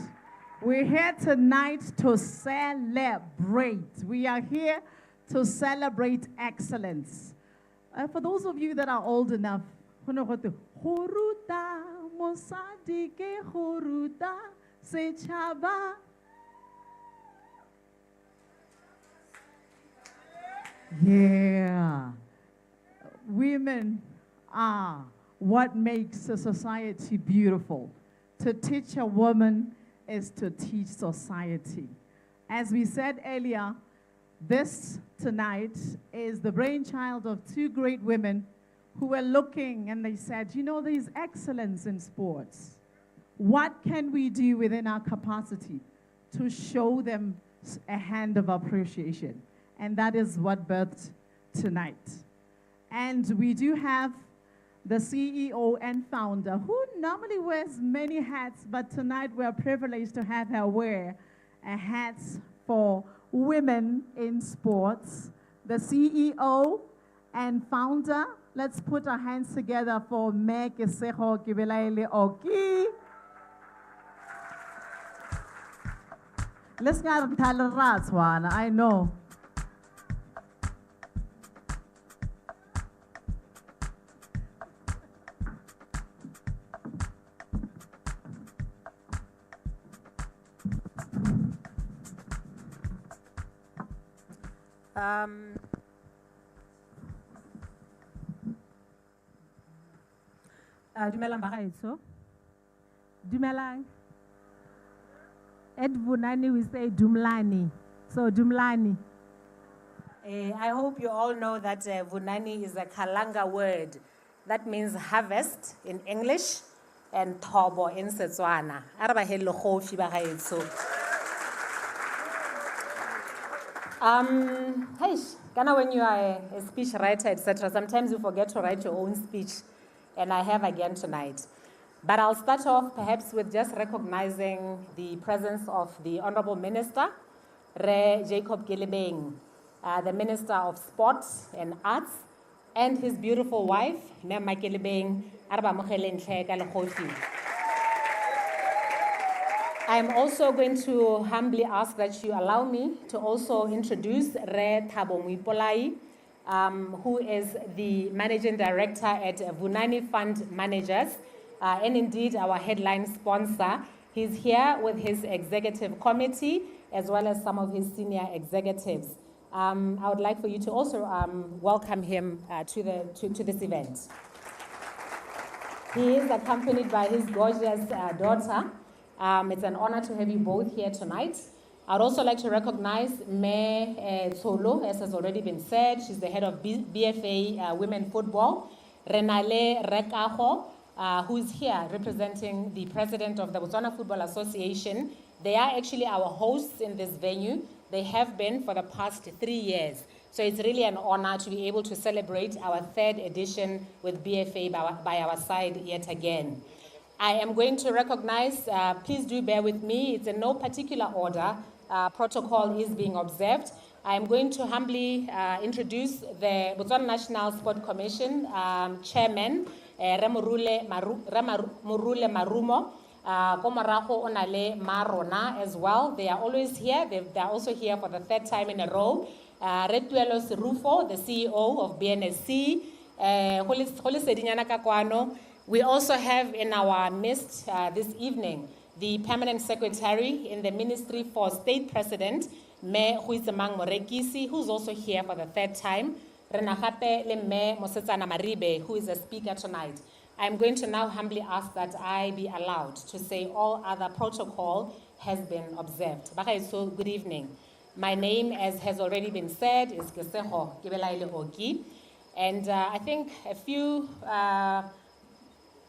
We're here tonight to celebrate. We are here to celebrate excellence. For those of you that are old enough, Horuta, Mosadi ke Horuta, Sechaba. Yeah. Women are what makes a society beautiful. To teach a woman is to teach society. As we said earlier, this tonight is the brainchild of two great women who were looking and they said, you know, there's excellence in sports. What can we do within our capacity to show them a hand of appreciation? And that is what birthed tonight. And we do have the CEO and founder, who normally wears many hats, but tonight we're privileged to have her wear a hat for women in sports. The CEO and founder, let's put our hands together for Kesego, Kebelaele, Okie. Let's get one. I know. Dumelang bagaetso. Dumelang. At Vunani we say Dumlani. So Dumlani. I hope you all know that Vunani is a Kalanga word. That means harvest in English and thobo in Setswana. Araba hello khofi bagaetso. Hey, Ghana, when you are a speech writer, etc., sometimes you forget to write your own speech, and I have again tonight. But I'll start off perhaps with just recognizing the presence of the Honorable Minister, Re Jacob Gelebeng, the Minister of Sport and Arts, and his beautiful wife, Mema Gelebeng, Arba Mogelentle Kalekhofi. I'm also going to humbly ask that you allow me to also introduce Re Thabo Muipolai, who is the Managing Director at Vunani Fund Managers, and indeed our headline sponsor. He's here with his executive committee, as well as some of his senior executives. I would like for you to also welcome him to this event. He is accompanied by his gorgeous daughter. It's an honor to have you both here tonight. I'd also like to recognize Me Tsolo, as has already been said. She's the head of BFA Women Football. Renale Rekaho, who is here representing the president of the Botswana Football Association. They are actually our hosts in this venue. They have been for the past 3 years. So it's really an honor to be able to celebrate our 3rd edition with BFA by our side yet again. I am going to recognize, please do bear with me, it's in no particular order. Protocol is being observed. I am going to humbly introduce the Botswana National Sport Commission Chairman, Remurule Marumo, Komaraho Onale Marona as well. They are always here. They are also here for the 3rd time in a row. Retuelo Serufo, the CEO of BNSC. We also have in our midst this evening the Permanent Secretary in the Ministry for State President, Me Huizamang Morekisi, who's also here for the 3rd time. Renagape Le Me Mosetsana Maribe, who is a speaker tonight. I'm going to now humbly ask that I be allowed to say all other protocol has been observed. So good evening. My name, as has already been said, is Kesego, Kebelaele Okie. And I think a few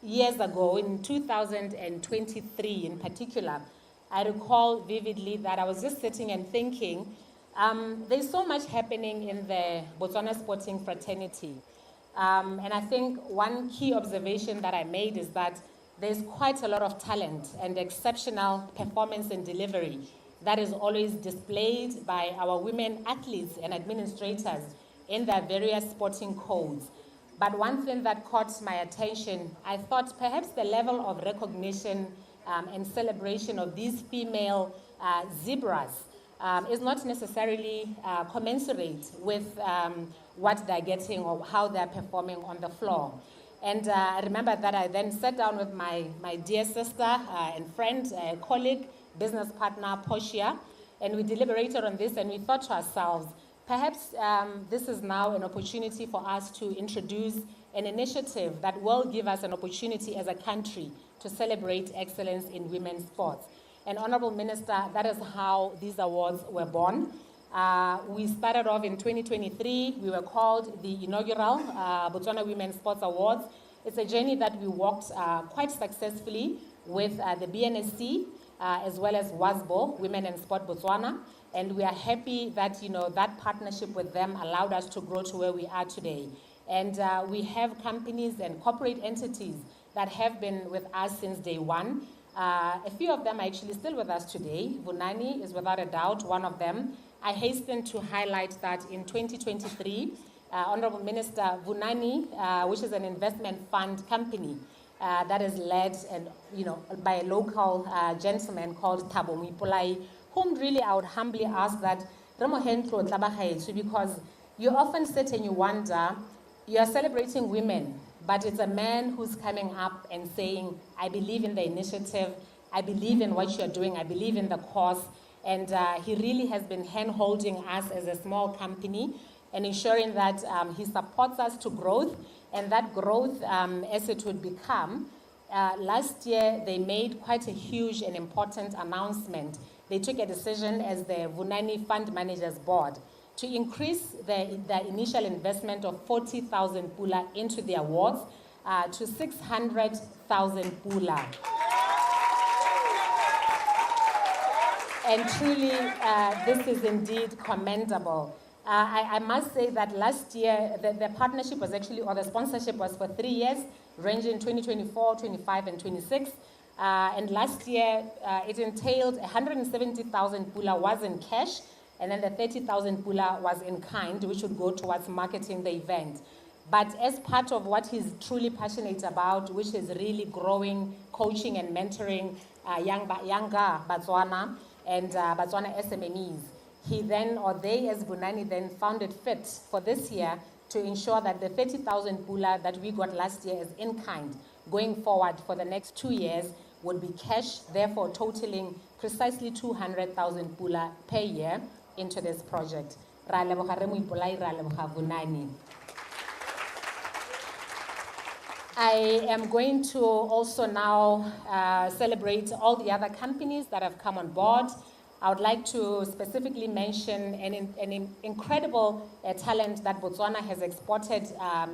years ago, in 2023 in particular, I recall vividly that I was just sitting and thinking, there's so much happening in the Botswana sporting fraternity. And I think one key observation that I made is that there's quite a lot of talent and exceptional performance and delivery that is always displayed by our women athletes and administrators in their various sporting codes. But one thing that caught my attention, I thought perhaps the level of recognition and celebration of these female zebras is not necessarily commensurate with what they're getting or how they're performing on the floor. And I remember that I then sat down with my dear sister and friend, colleague, business partner, Portia, and we deliberated on this and we thought to ourselves, perhaps this is now an opportunity for us to introduce an initiative that will give us an opportunity as a country to celebrate excellence in women's sports. And Honorable Minister, that is how these awards were born. We started off in 2023. We were called the inaugural Botswana Women Sports Awards. It's a journey that we walked quite successfully with the BNSC as well as WASBO, Women in Sport Botswana. And we are happy that, that partnership with them allowed us to grow to where we are today. And we have companies and corporate entities that have been with us since day one. A few of them are actually still with us today. Vunani is without a doubt one of them. I hasten to highlight that in 2023, Honorable Minister, Vunani, which is an investment fund company that is led and by a local gentleman called Thabo Moipolai, whom really I would humbly ask that because you often sit and you wonder, you are celebrating women, but it's a man who's coming up and saying, I believe in the initiative, I believe in what you're doing, I believe in the cause, and he really has been hand-holding us as a small company and ensuring that he supports us to growth, and that growth as it would become. Last year, they made quite a huge and important announcement. They took a decision as the Vunani Fund Managers Board to increase the initial investment of 40,000 pula into the awards to 600,000 pula. And truly, this is indeed commendable. I must say that last year, the partnership was actually, or the sponsorship was for 3 years, ranging 2024, 25, and 26. And last year, it entailed 170,000 pula was in cash, and then the 30,000 pula was in kind, which would go towards marketing the event. But as part of what he's truly passionate about, which is really growing, coaching and mentoring younger Batswana and Batswana SMMEs, he then, or they as Vunani then found it fit for this year to ensure that the 30,000 pula that we got last year is in kind. Going forward for the next 2 years would be cash, therefore totaling precisely 200,000 pula per year into this project. Ra leboga re Moipolai, ra leboga Vunani. I am going to also now celebrate all the other companies that have come on board. I would like to specifically mention an incredible talent that Botswana has exported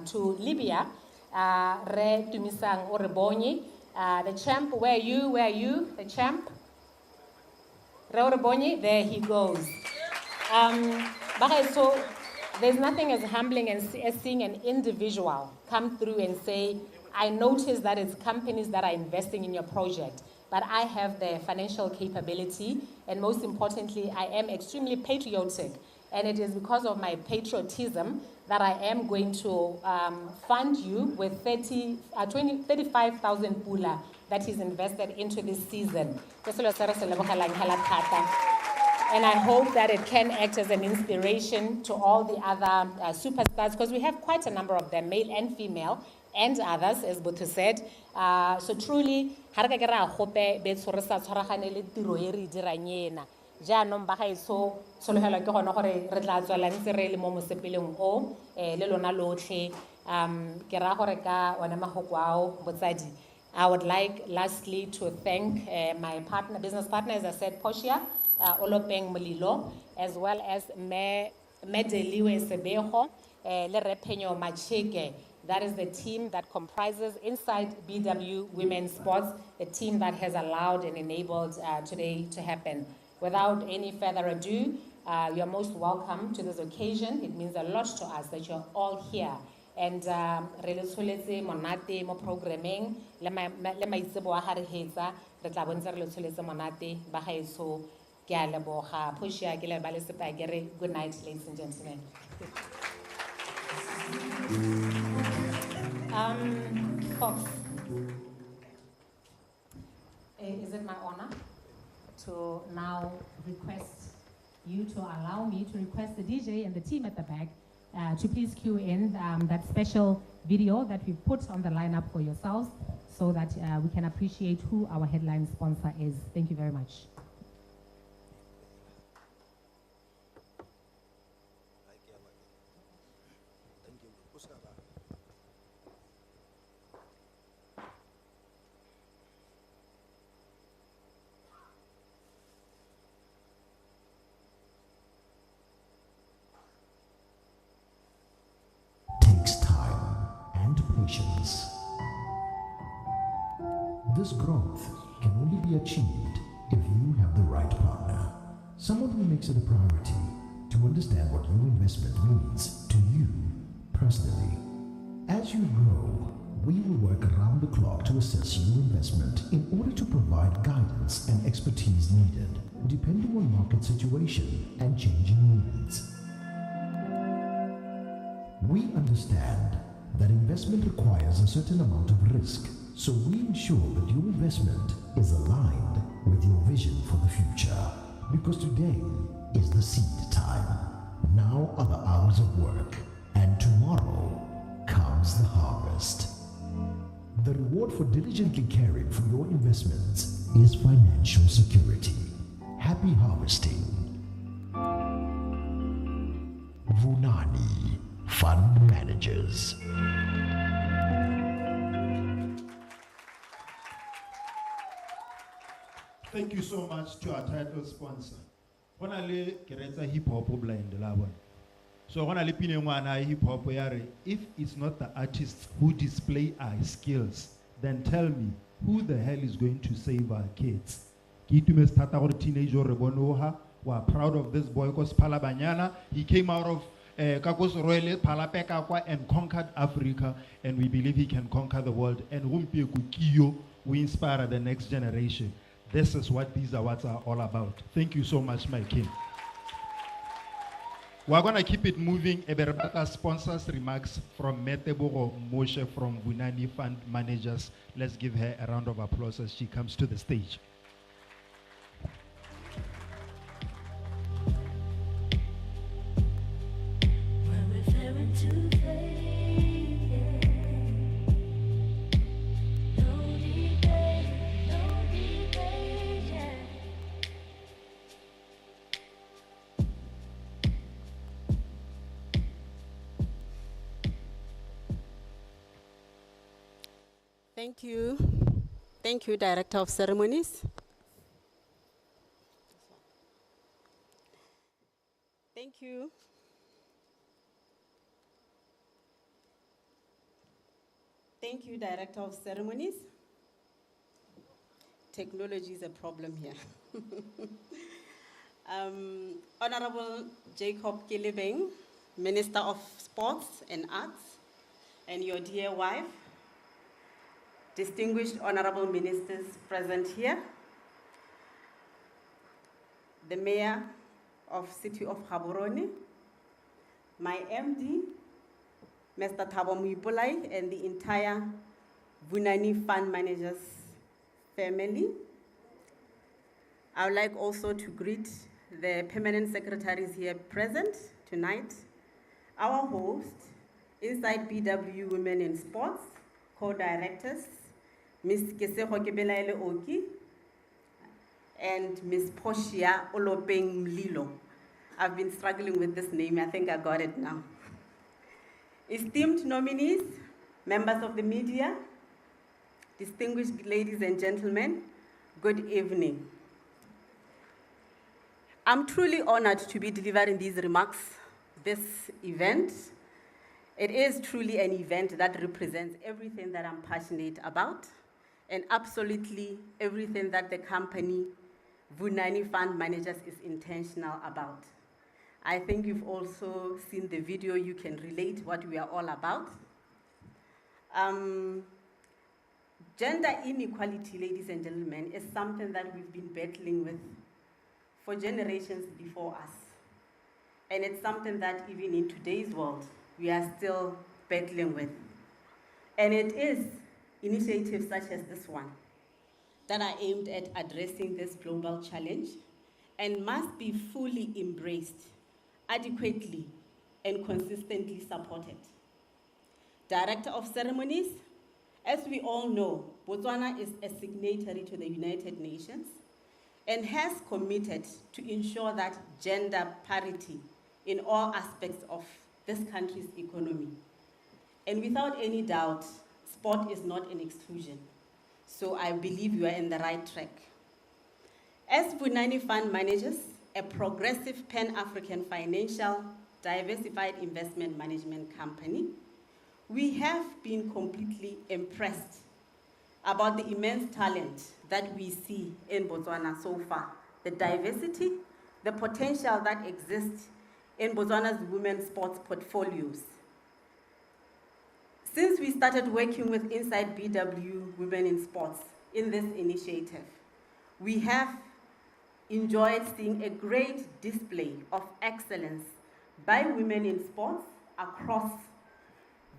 to Libya. Re Tumisang Orebonyi, the champ, where are you, the champ? Re Orebonyi, there he goes. So there's nothing as humbling as seeing an individual come through and say, I notice that it's companies that are investing in your project, but I have the financial capability, and most importantly, I am extremely patriotic. And it is because of my patriotism that I am going to fund you with 35,000 pula that is invested into this season. And I hope that it can act as an inspiration to all the other superstars, because we have quite a number of them, male and female, and others, as Botu said. So truly, jaanong ba gaetso tshologelo ke gone gore re tla tswela ntse re le mo mosepeleng o le lona lotlhe Ke ra gore ka ona mahoko ao, botsadi. I would like lastly to thank my partner, business partner, as I said, Portia, Olopeng Mlilo, as well as Medeliwe Sebeho, Le Repenyo Macheke. That is the team that comprises inside BW Women's Sports, the team that has allowed and enabled today to happen. Without any further ado, you're most welcome to this occasion. It means a lot to us that you're all here. And re le tsholetse monate mo programming le maitsebo a gare hetsa re tla bontse re le tsholetse monate ba gaetsho ke a leboga Portia ke le ba le sepagere. Good night, ladies and gentlemen. Fox, is it my honor to now request you to allow me to request the DJ and the team at the back to please cue in that special video that we've put on the lineup for yourselves so that we can appreciate who our headline sponsor is. Thank you very much. This growth can only be achieved if you have the right partner. Someone who makes it a priority to understand what your investment means to you personally. As you grow, we will work around the clock to assess your investment in order to provide guidance and expertise needed, depending on market situation and changing needs. We understand that investment requires a certain amount of risk, so we ensure that your investment is aligned with your vision for the future. Because today is the seed time. Now are the hours of work, and tomorrow comes the harvest. The reward for diligently caring for your investments is financial security. Happy harvesting. Vunani Fund Managers. Thank you so much to our title sponsor. Honale Keretsa Hip Hop Blind Lawan. So honale Pinengwana Hip Hop Yare, if it's not the artists who display our skills, then tell me who the hell is going to save our kids? Kitume stata or teenager Rebonoha, we're proud of this boy because Palabanyana, he came out of Kakos Royale, Palapekakwa and conquered Africa, and we believe he can conquer the world. And Rumpie Kukiyo, we inspire the next generation. This is what these awards are all about. Thank you so much, my king. We're going to keep it moving. Eberbata sponsors remarks from Meteboro Moshe from Vunani Fund Managers. Let's give her a round of applause as she comes to the stage. Thank you. Thank you, Director of Ceremonies. Thank you. Thank you, Director of Ceremonies. Technology is a problem here. Honorable Jacob Kelebeng, Minister of Sports and Arts, and your dear wife, distinguished honorable ministers present here, the Mayor of City of Gaborone, my MD, Mr. Thabo Muipolai, and the entire Vunani Fund Managers family. I would like also to greet the permanent secretaries here present tonight, our host, inside BW Women in Sports, co-directors, Ms. Kesego Kebelaele Okie, and Ms. Portia Olopeng Mlilo. I've been struggling with this name, I think I got it now. Esteemed nominees, members of the media, distinguished ladies and gentlemen, good evening. I'm truly honored to be delivering these remarks this event. It is truly an event that represents everything that I'm passionate about and absolutely everything that the company Vunani Fund Managers is intentional about. I think you've also seen the video, you can relate what we are all about. Gender inequality, ladies and gentlemen, is something that we've been battling with for generations before us. And it's something that even in today's world, we are still battling with. And it is initiatives such as this one that are aimed at addressing this global challenge and must be fully embraced, adequately and consistently supported. Director of Ceremonies, as we all know, Botswana is a signatory to the United Nations and has committed to ensure that gender parity in all aspects of this country's economy. And without any doubt, sport is not an exclusion. So I believe you are in the right track. As Vunani Fund Managers, a progressive Pan-African financial diversified investment management company, we have been completely impressed about the immense talent that we see in Botswana so far, the diversity, the potential that exists in Botswana's women's sports portfolios. Since we started working with Inside BW Women in Sports in this initiative, we have enjoyed seeing a great display of excellence by women in sports across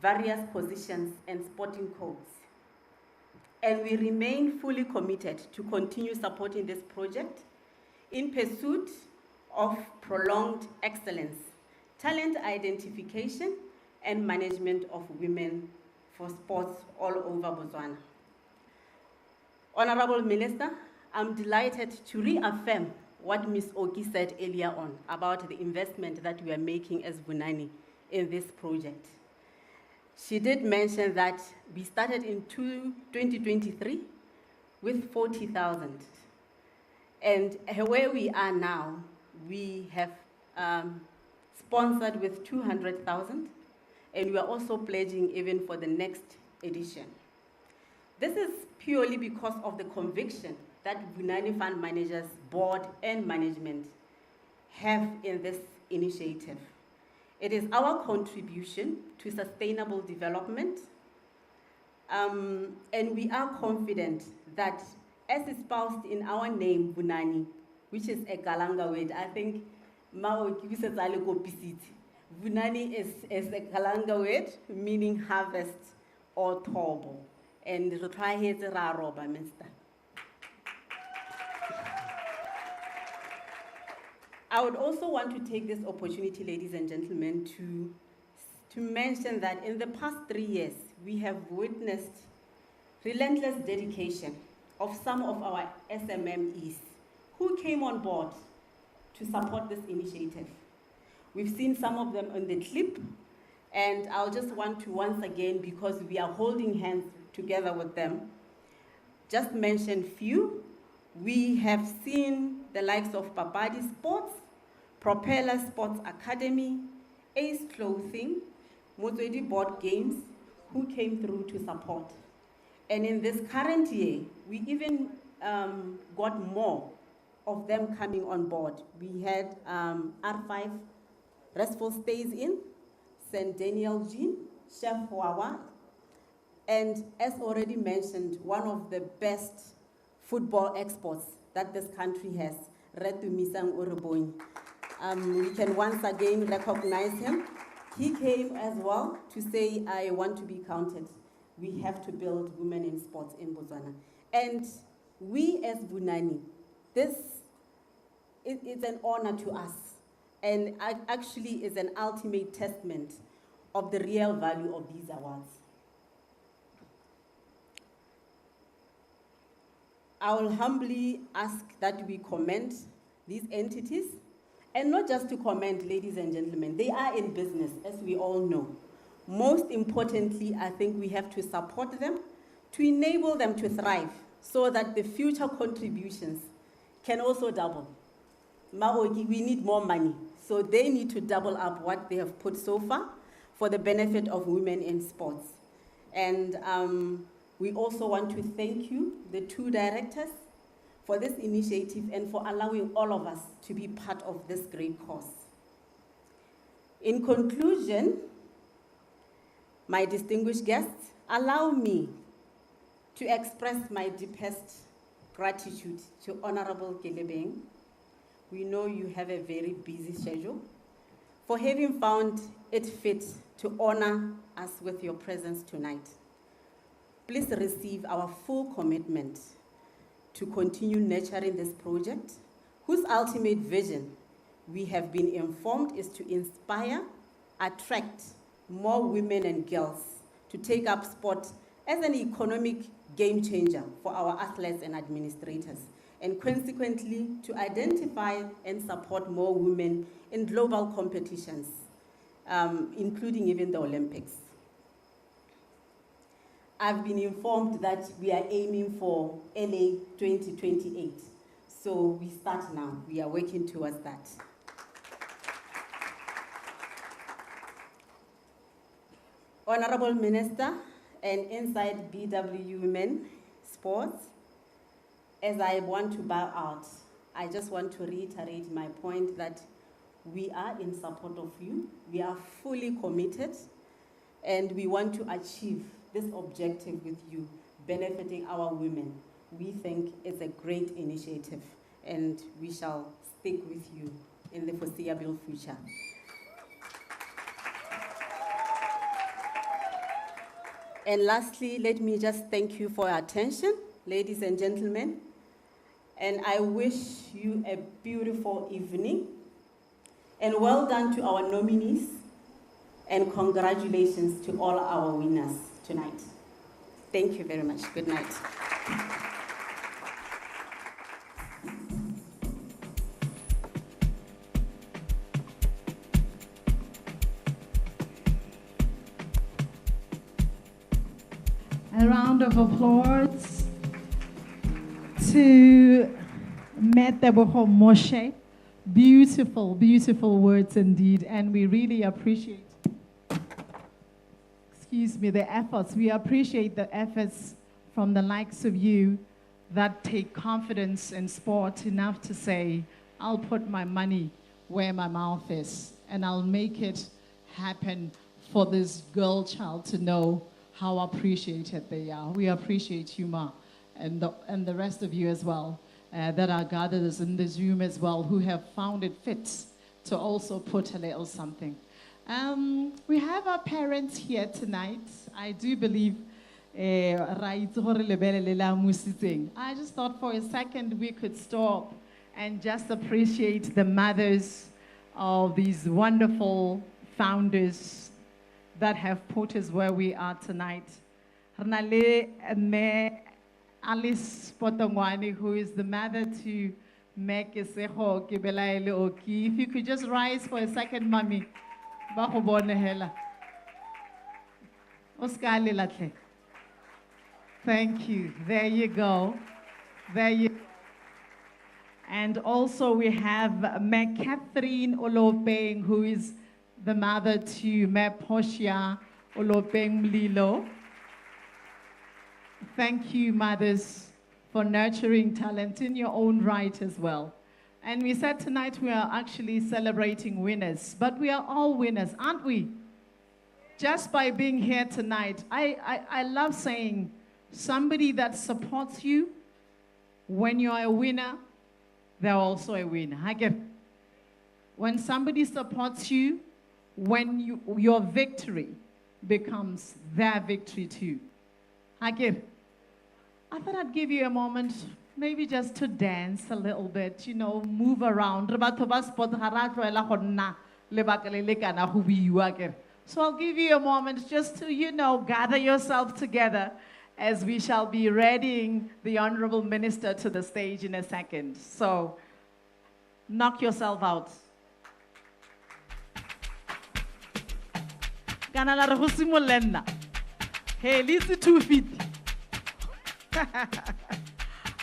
various positions and sporting codes. And we remain fully committed to continue supporting this project in pursuit of prolonged excellence, talent identification, and management of women for sports all over Botswana. Honorable Minister, I'm delighted to reaffirm what Ms. Okie said earlier on about the investment that we are making as Vunani in this project. She did mention that we started in 2023 with 40,000. And where we are now, we have sponsored with 200,000, and we are also pledging even for the next edition. This is purely because of the conviction that Vunani Fund Managers Board and management have in this initiative. It is our contribution to sustainable development, and we are confident that, as espoused in our name, Vunani, which is a Kalanga word, I think Vunani is a Kalanga word meaning harvest or thobo, and I would also want to take this opportunity, ladies and gentlemen, to mention that in the past 3 years, we have witnessed relentless dedication of some of our SMMEs who came on board to support this initiative. We've seen some of them on the clip, and I'll just want to once again, because we are holding hands together with them, just mention few. We have seen the likes of Papadi Sports, Propeller Sports Academy, Ace Clothing, Motswedi Board Games, who came through to support. And in this current year, we even got more of them coming on board. We had R5, Restful Stays In, St. Daniel Jean, Chef Wawa, and as already mentioned, one of the best football exports that this country has, Retu Misang Urubony. We can once again recognize him. He came as well to say, I want to be counted. We have to build women in sports in Botswana. And we as Vunani, this is an honor to us, and actually is an ultimate testament of the real value of these awards. I will humbly ask that we commend these entities, and not just to commend, ladies and gentlemen, they are in business, as we all know. Most importantly, I think we have to support them, to enable them to thrive, so that the future contributions can also double. Maoki, we need more money, so they need to double up what they have put so far for the benefit of women in sports. And we also want to thank you, the two directors, for this initiative and for allowing all of us to be part of this great cause. In conclusion, my distinguished guests, allow me to express my deepest gratitude to Honorable Olopeng. We know you have a very busy schedule, for having found it fit to honor us with your presence tonight. Please receive our full commitment to continue nurturing this project, whose ultimate vision, we have been informed, is to inspire, attract more women and girls to take up sport as an economic game changer for our athletes and administrators, and consequently to identify and support more women in global competitions, including even the Olympics. I've been informed that we are aiming for LA 2028. So we start now. We are working towards that. Honorable Minister, and inside BW Women Sports, as I want to bow out, I just want to reiterate my point that we are in support of you. We are fully committed, and we want to achieve this objective with you, benefiting our women. We think it's a great initiative, and we shall stick with you in the foreseeable future. And lastly, let me just thank you for your attention, ladies and gentlemen, and I wish you a beautiful evening, and well done to our nominees, and congratulations to all our winners tonight. Thank you very much. Good night. A round of applause to Meteboho Moshe. Beautiful, beautiful words indeed, and we really appreciate the efforts. We appreciate the efforts from the likes of you that take confidence in sport enough to say, I'll put my money where my mouth is, and I'll make it happen for this girl child to know how appreciated they are. We appreciate you, Ma, and the rest of you as well, that are gathered in this room as well, who have found it fit to also put a little something. We have our parents here tonight. I do believe I just thought for a second we could stop and just appreciate the mothers of these wonderful founders that have put us where we are tonight. Alice Potongwani, who is the mother to Kesego, Kebelaele, Okie. If you could just rise for a second, Mommy. Thank you. There you go. There you go. And also we have Catherine Olopeng, who is the mother to Portia, Olopeng, Mlilo. Thank you, mothers, for nurturing talent in your own right as well. And we said tonight we are actually celebrating winners, but we are all winners, aren't we? Just by being here tonight, I love saying somebody that supports you, when you're a winner, they're also a winner. When somebody supports you, when your victory becomes their victory too. I thought I'd give you a moment, maybe just to dance a little bit, you know, move around. So I'll give you a moment just to, you know, gather yourself together as we shall be readying the Honorable Minister to the stage in a second. So knock yourself out. kana la re go simolle nna hey let's 2 feet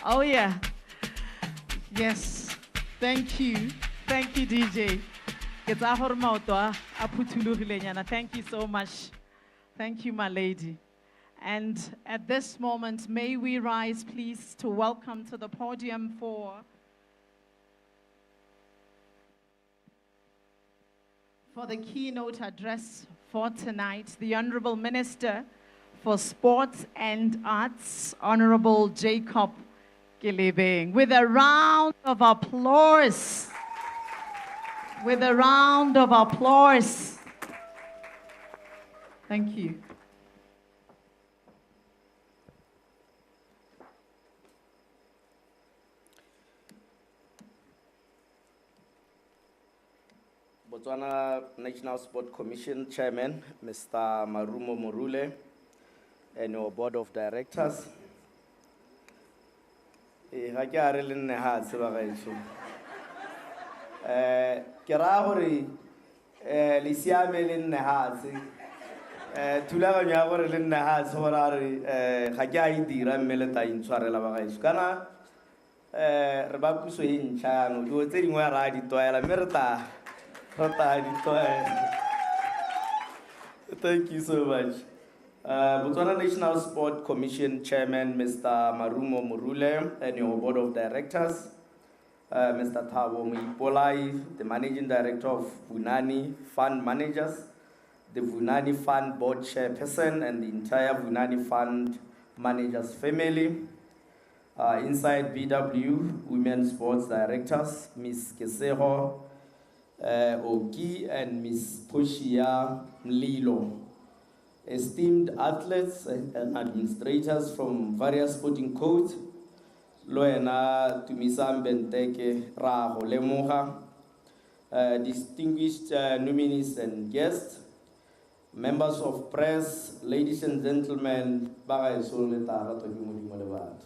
oh yeah yes thank you DJ ke tsa gore maoto a phuthulogileng thank you so much thank you my lady. And at this moment, may we rise, please, to welcome to the podium for the keynote address for tonight, the Honorable Minister for Sports and Arts, Honorable Jacob Gelebeng, with a round of applause. With a round of applause. Thank you. Botswana National Sport Commission Chairman, Mr. Marumo Morule, and your Board of Directors. Ha ke a re le nne ha tseba gaetsho. Ke ra gore le siame le nne ha tse. Thulaganyo ya gore le nne ha tse gore a re ga ke a e dira mme le ta intshwarela ba gaetsho. Kana re ba puso e ntšha yaanong dilo tse dingwe ra di tlwaela mme re tla Thank you so much. Botswana National Sport Commission Chairman, Mr. Marumo Morule, and your Board of Directors, Mr. Thabo Moipolai, the Managing Director of Vunani Fund Managers, the Vunani Fund Board Chairperson, and the entire Vunani Fund Managers family, inside BW, Women Sports Directors, Ms. Kesego, Okie and Ms. Portia Mlilo, esteemed athletes and administrators from various sporting codes, Loena Tumisam Benteke Raho Lemoha, distinguished nominees and guests, members of press, ladies and gentlemen, Baga Soleta Rato.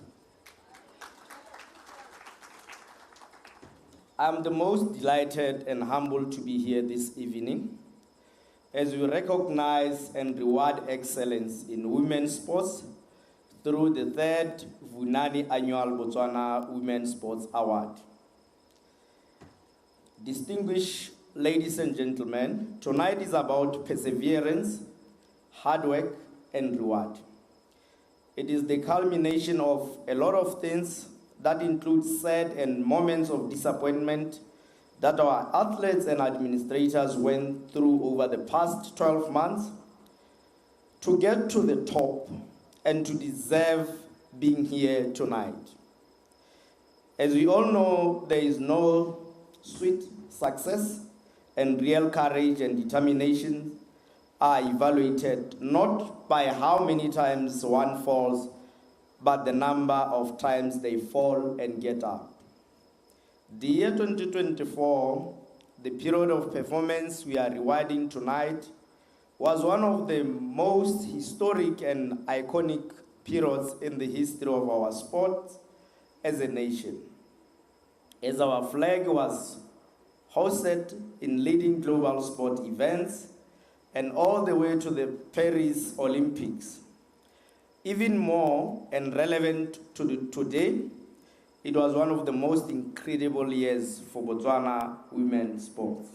I'm the most delighted and humbled to be here this evening as we recognize and reward excellence in women's sports through the 3rd Vunani Annual Botswana Women's Sports Award. Distinguished ladies and gentlemen, tonight is about perseverance, hard work, and reward. It is the culmination of a lot of things that includes sad and moments of disappointment that our athletes and administrators went through over the past 12 months to get to the top and to deserve being here tonight. As we all know, there is no sweet success, and real courage and determination are evaluated not by how many times one falls, but the number of times they fall and get up. The year 2024, the period of performance we are rewarding tonight, was one of the most historic and iconic periods in the history of our sport as a nation. As our flag was hosted in leading global sport events and all the way to the Paris Olympics. Even more and relevant to today, it was one of the most incredible years for Botswana women's sports.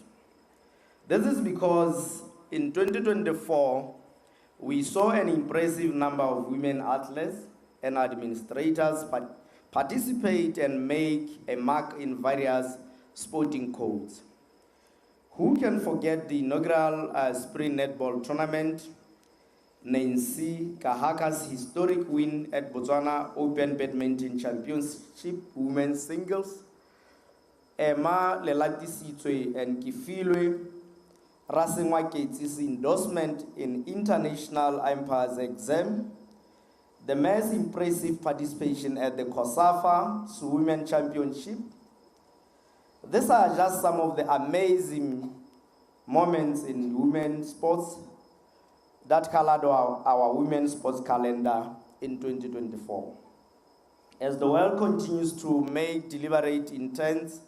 This is because in 2024, we saw an impressive number of women athletes and administrators participate and make a mark in various sporting codes. Who can forget the inaugural spring netball tournament, Nancy Kahaka's historic win at Botswana Open Badminton Championship Women's Singles, Emma Lelatisitswe and Kifilwe Rasengwaketsi's endorsement in International Empires exam, the most impressive participation at the COSAFA Women Championship. These are just some of the amazing moments in women's sports that colored our women's sports calendar in 2024. As the world continues to make deliberate intents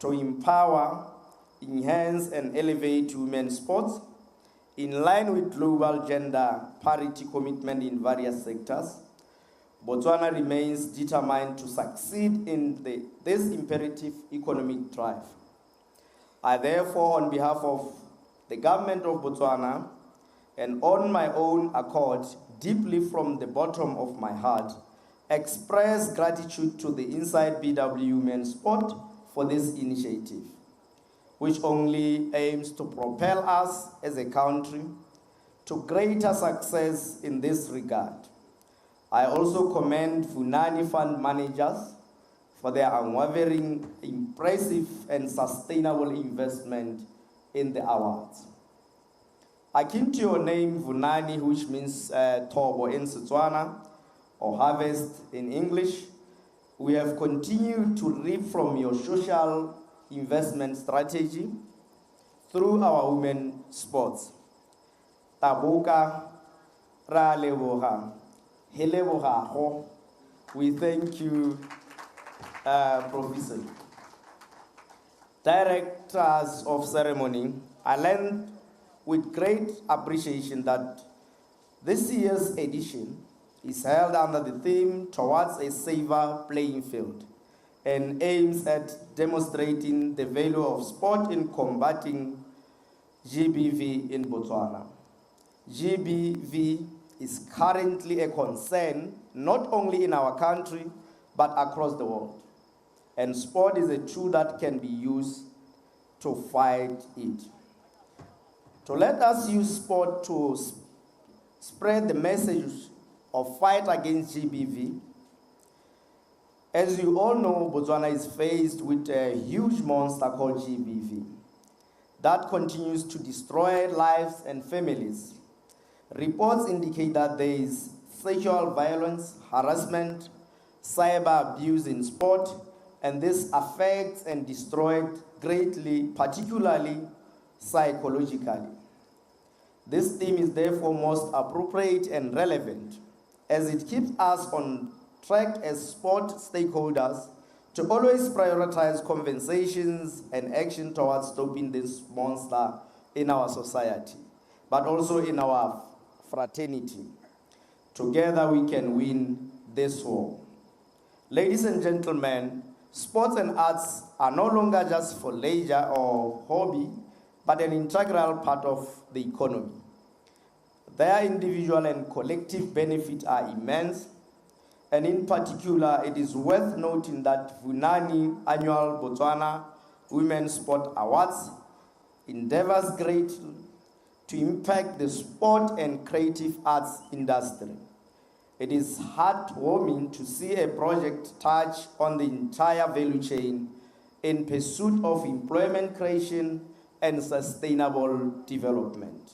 to empower, enhance, and elevate women's sports, In line with global gender parity commitment in various sectors, Botswana remains determined to succeed in this imperative economic drive. I therefore, on behalf of the government of Botswana and on my own accord, deeply from the bottom of my heart, express gratitude to the Inside BW Women Sport for this initiative, which only aims to propel us as a country to greater success in this regard. I also commend Vunani fund managers for their unwavering, impressive, and sustainable investment in the awards. Akin to your name, Vunani, which means Tobo in Setswana, or harvest in English, we have continued to reap from your social investment strategy through our women sports. Taboka, ra leboga, he leboga ho. We thank you, Professor. Directors of ceremony, I learned with great appreciation that this year's edition is held under the theme Towards a Safer Playing Field and aims at demonstrating the value of sport in combating GBV in Botswana. GBV is currently a concern not only in our country but across the world, and sport is a tool that can be used to fight it. To let us use sport to spread the message of fight against GBV. As you all know, Botswana is faced with a huge monster called GBV that continues to destroy lives and families. Reports indicate that there is sexual violence, harassment, cyber abuse in sport, and this affects and destroys greatly, particularly psychologically. This theme is therefore most appropriate and relevant as it keeps us on track as sport stakeholders to always prioritize conversations and action towards stopping this monster in our society, but also in our fraternity. Together we can win this war. Ladies and gentlemen, sports and arts are no longer just for leisure or hobby, but an integral part of the economy. Their individual and collective benefits are immense, and in particular, it is worth noting that Vunani annual Botswana Women Sport Awards endeavors greatly to impact the sport and creative arts industry. It is heartwarming to see a project touch on the entire value chain in pursuit of employment creation and sustainable development.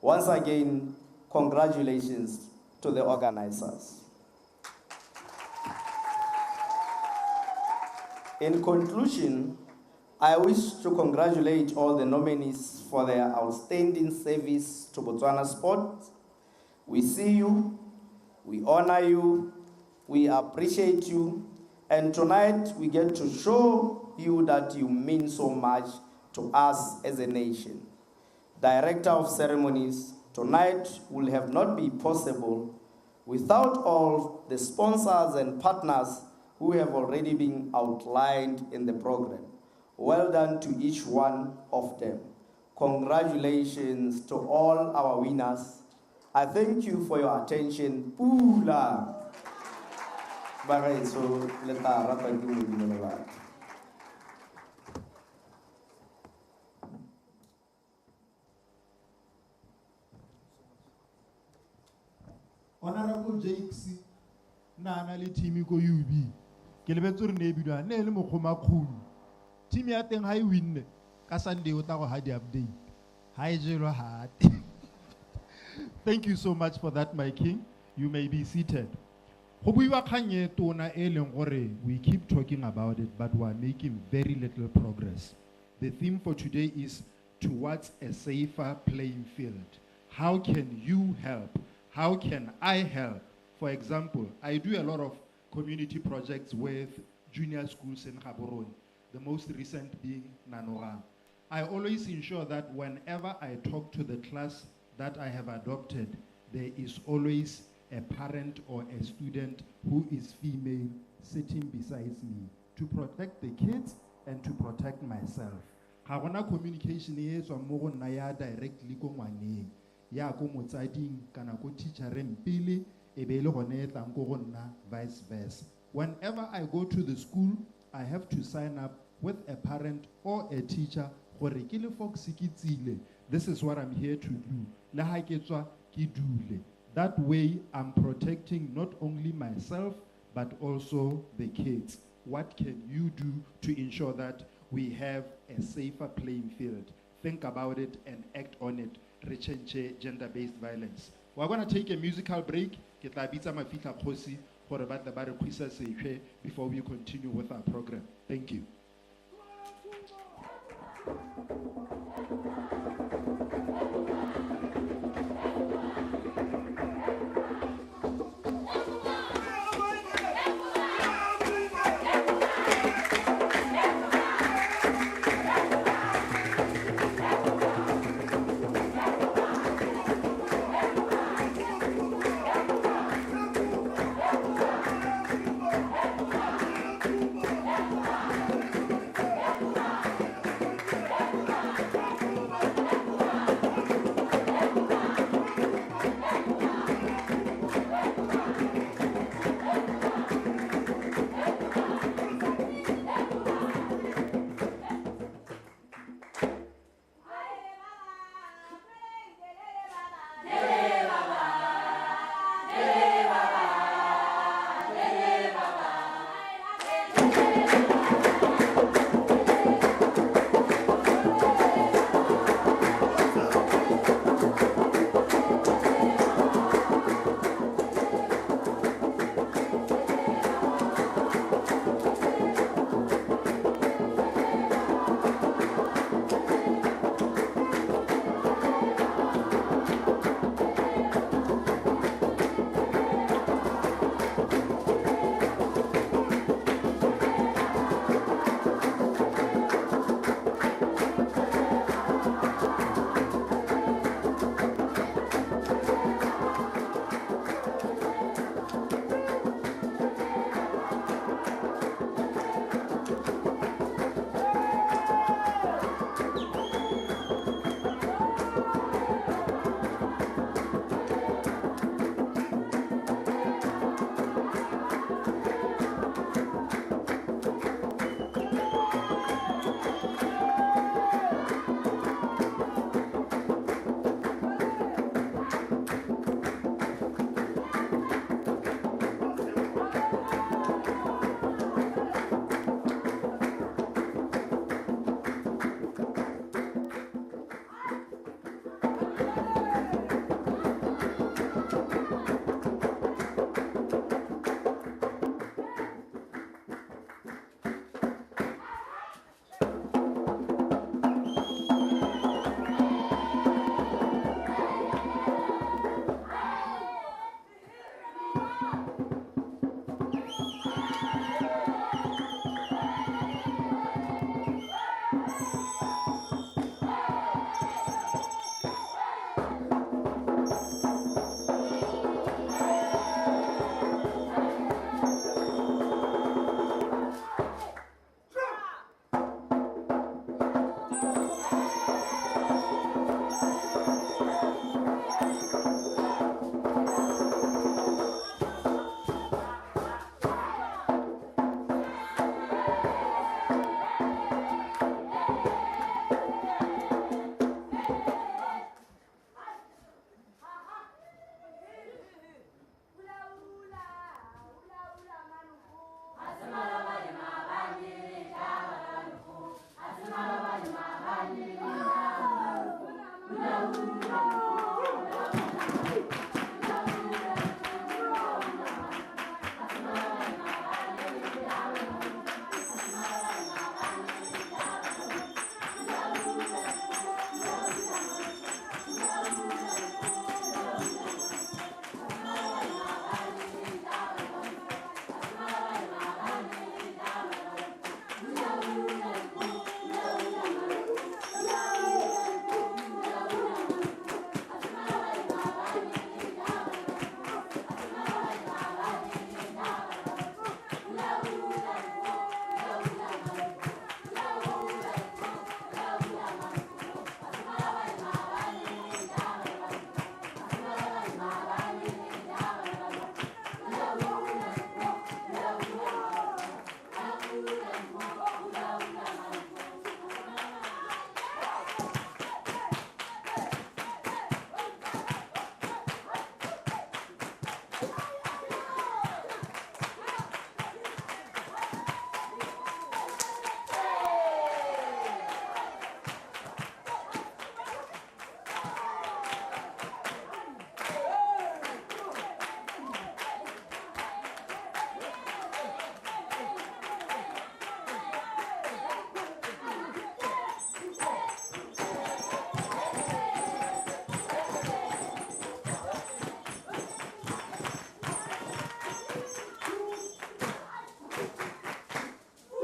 Once again, congratulations to the organizers. In conclusion, I wish to congratulate all the nominees for their outstanding service to Botswana sport. We see you, we honor you, we appreciate you, and tonight we get to show you that you mean so much to us as a nation. Director of ceremonies, tonight will have not been possible without all the sponsors and partners who have already been outlined in the program. Well done to each one of them. Congratulations to all our winners. I thank you for your attention. Pula. Bagaitso leta rata ke modimo le batho. Honorable Jakes Nana le team ko UB. Ke lebetse re ne bidwa ne le mogoma khulu. Team ya teng ha I win ka Sunday o tla go ha di update. Ha e jelo ha. Thank you so much for that, my king. You may be seated. Go buiwa khanye tona e leng gore we keep talking about it, but we are making very little progress. The theme for today is towards a safer playing field. How can you help? How can I help? For example, I do a lot of community projects with junior schools in Gaborone, the most recent being Nanora. I always ensure that whenever I talk to the class that I have adopted, there is always a parent or a student who is female sitting beside me to protect the kids and to protect myself. Ga gona communication e tswa mo go nna ya directly ko ngwaneng ya ko motsading kana ko teachereng pele e be le gone tlang ko go nna vice versa. Whenever I go to the school, I have to sign up with a parent or a teacher gore ke le fox ke tsile. This is what I'm here to do. Le ha ke tswa ke dule. That way I'm protecting not only myself but also the kids. What can you do to ensure that we have a safer playing field? Think about it and act on it. Rechange gender-based violence. We're going to take a musical break. Ke tla bitsa Mafihla Kgosi gore ba tle ba re kgwisa sehwe before we continue with our program. Thank you.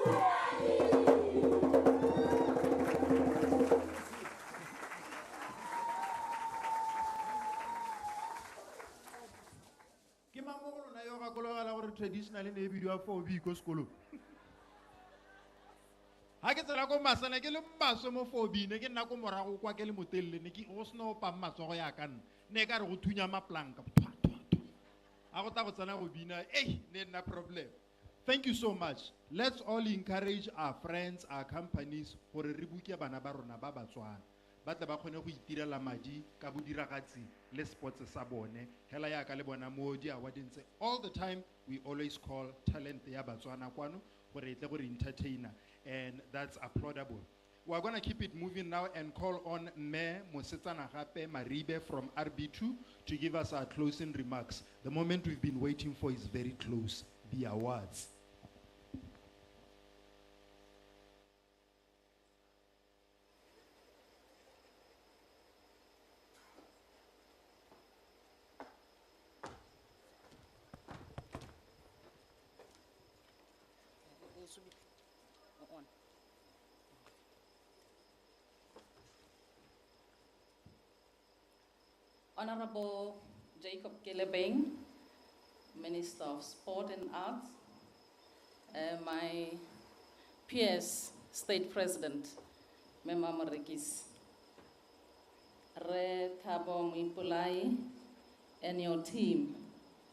Ke mang mo go lona yo gakologela gore traditional ne e bidiwa 4B ko sekolong? Ha ke tsela ko masana ke le maswe mo 4B ne ke nna ko morago kwa ke le motelele ne ke go seno pa matsogo ya ka nna ne ka re go thunya maplanka a go ta go tsena go bina ne nna problem. Thank you so much. Let's all encourage our friends, our companies gore re buke bana ba rona ba Batswana ba tle ba kgone go itirela madi ka bodiragatsi le sports sa bone hela ya ka le bona mo di awarding tse all the time we always call talent ya Batswana kwano gore itle gore entertainer, and that's applaudable. We're going to keep it moving now and call on Me Mosetsana Gape Maribe from RB2 to give us our closing remarks. The moment we've been waiting for is very close, the awards. Honorable Jacob Olopeng, Minister of Sport and Arts, my PS State President, Mema Morekis, Re Thabo Mwipulai, and your team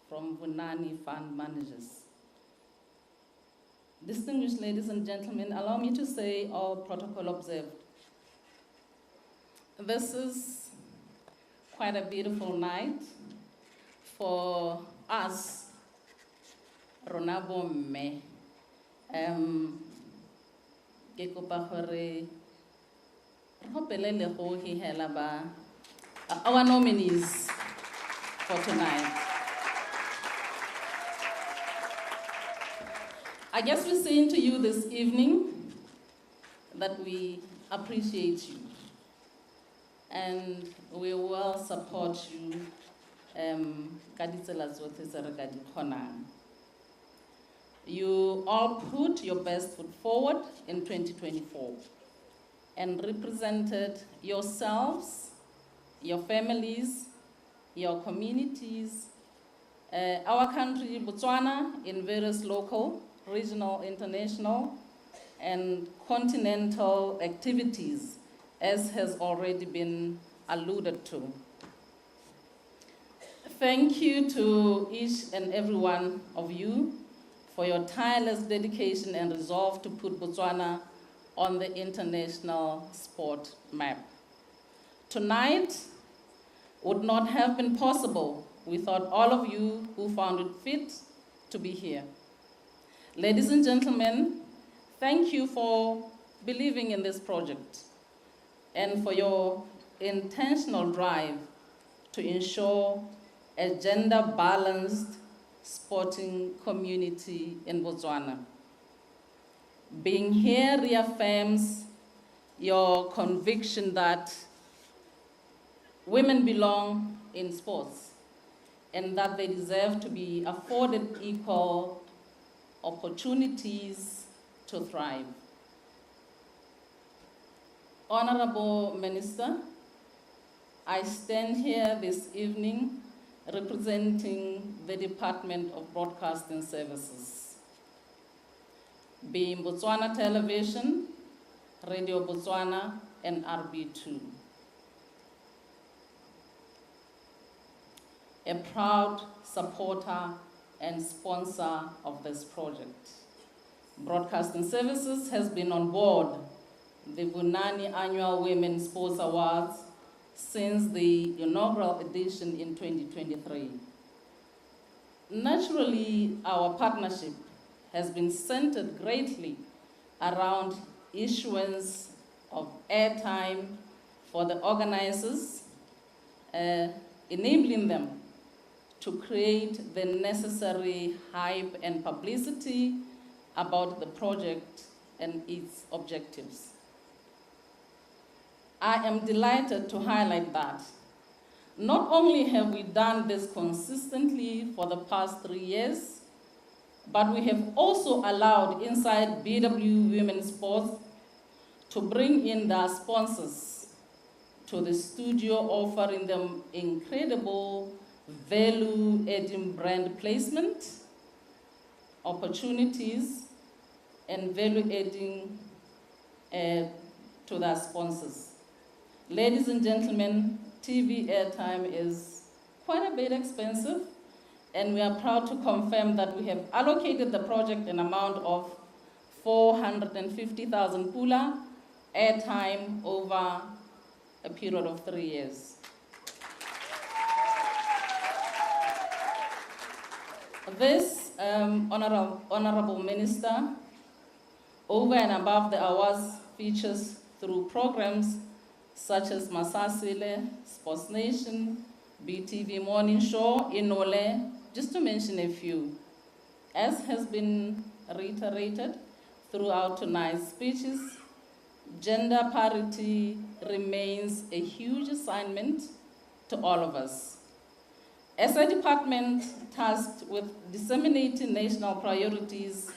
from Vunani Fund Managers. Distinguished ladies and gentlemen, allow me to say all protocol observed. This is quite a beautiful night for us, Ronabo Me. Ke kopa gore hopelele go hihela ba our nominees for tonight. I guess we're saying to you this evening that we appreciate you and we will support you ka ditsela tsotlhe tse re ka di kgonang. You all put your best foot forward in 2024 and represented yourselves, your families, your communities, our country, Botswana, in various local, regional, international, and continental activities, as has already been alluded to. Thank you to each and every one of you for your tireless dedication and resolve to put Botswana on the international sport map. Tonight would not have been possible without all of you who found it fit to be here. Ladies and gentlemen, thank you for believing in this project and for your intentional drive to ensure a gender-balanced sporting community in Botswana. Being here reaffirms your conviction that women belong in sports and that they deserve to be afforded equal opportunities to thrive. Honorable Minister, I stand here this evening representing the Department of Broadcasting Services, being Botswana Television, Radio Botswana, and RB2. A proud supporter and sponsor of this project. Broadcasting Services has been on board the Vunani Annual Women Sports Awards since the inaugural edition in 2023. Naturally, our partnership has been centered greatly around issuance of airtime for the organizers, enabling them to create the necessary hype and publicity about the project and its objectives. I am delighted to highlight that not only have we done this consistently for the past 3 years, but we have also allowed inside BW Women Sports to bring in their sponsors to the studio, offering them incredible value-adding brand placement, opportunities, and value-adding to their sponsors. Ladies and gentlemen, TV airtime is quite a bit expensive, and we are proud to confirm that we have allocated the project an amount of 450,000 pula airtime over a period of 3 years. This, Honorable Minister, over and above the awards, features through programs such as Masasile, Sports Nation, BTV Morning Show, Inole, just to mention a few. As has been reiterated throughout tonight's speeches, gender parity remains a huge assignment to all of us. As a department tasked with disseminating national priorities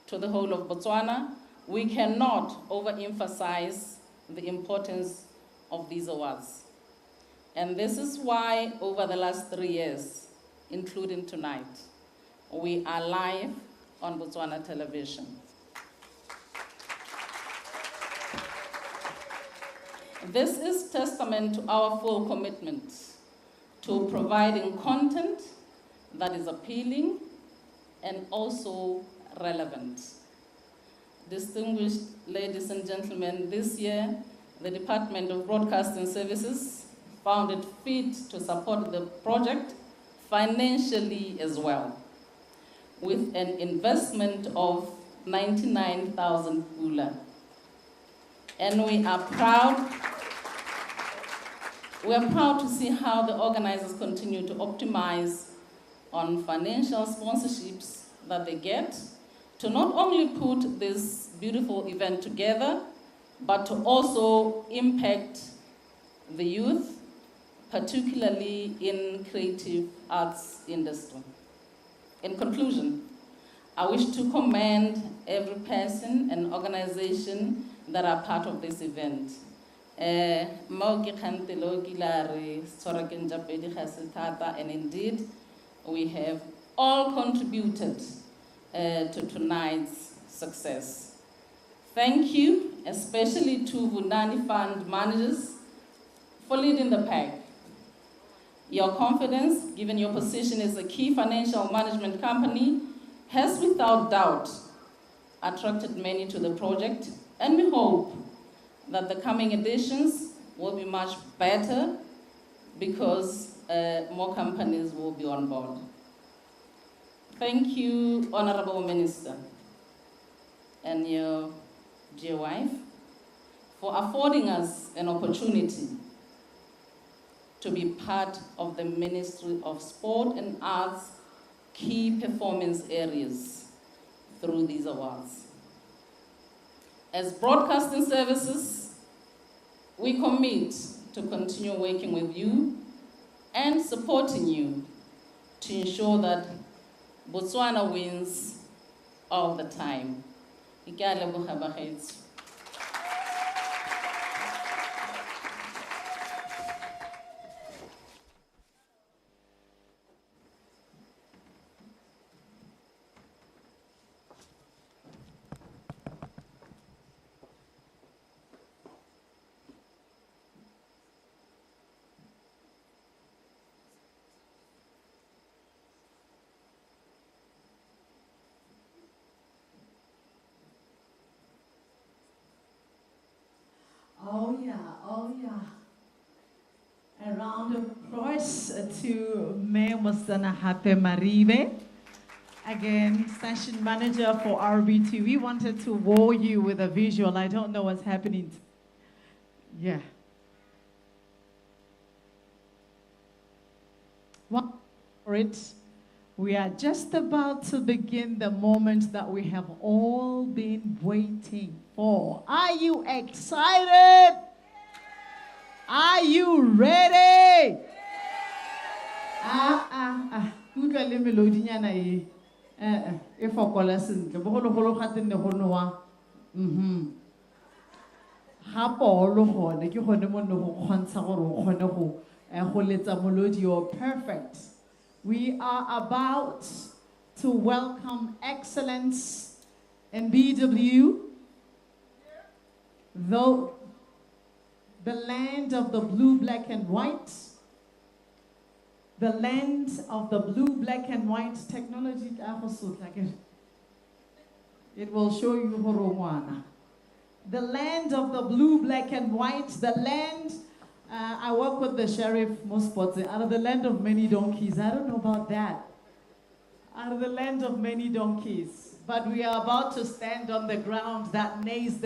to the whole of Botswana, we cannot overemphasize the importance of these awards. And this is why over the last 3 years, including tonight, we are live on Botswana television. This is testament to our full commitment to providing content that is appealing and also relevant. Distinguished ladies and gentlemen, this year, the Department of Broadcasting Services found it fit to support the project financially as well, with an investment of 99,000 pula. And we are proud to see how the organizers continue to optimize on financial sponsorships that they get to not only put this beautiful event together, but to also impact the youth, particularly in creative arts industry. In conclusion, I wish to commend every person and organization that are part of this event. And indeed, we have all contributed to tonight's success. Thank you, especially to Vunani Fund managers, for leading the pack. Your confidence, given your position as a key financial management company, has without doubt attracted many to the project, and we hope that the coming editions will be much better because more companies will be on board. Thank you, Honorable Minister, and your dear wife, for affording us an opportunity to be part of the Ministry of Sport and Arts key performance areas through these awards. As broadcasting services, we commit to continue working with you and supporting you to ensure that Botswana wins all the time. Oh yeah, oh yeah. A round of applause to Mayor Mosana Hape Maribe. Again, station manager for RBT. We wanted to wow you with a visual. I don't know what's happening. Yeah. One for it. We are just about to begin the moment that we have all been waiting for. Are you excited? Are you ready? e fokola sentle bogologolo gate ne go nowa ga polo gone ke gone mo ne go kgontsha gore o kgone go letsa molodi o perfect. We are about to welcome excellence in BW, though the land of the blue, black, and white. The land of the blue, black, and white technology. It will show you Horongwana. The land of the blue, black, and white. The land, I work with the sheriff most spots. Out of the land of many donkeys. I don't know about that. Out of the land of many donkeys. But we are about to stand on the ground that knows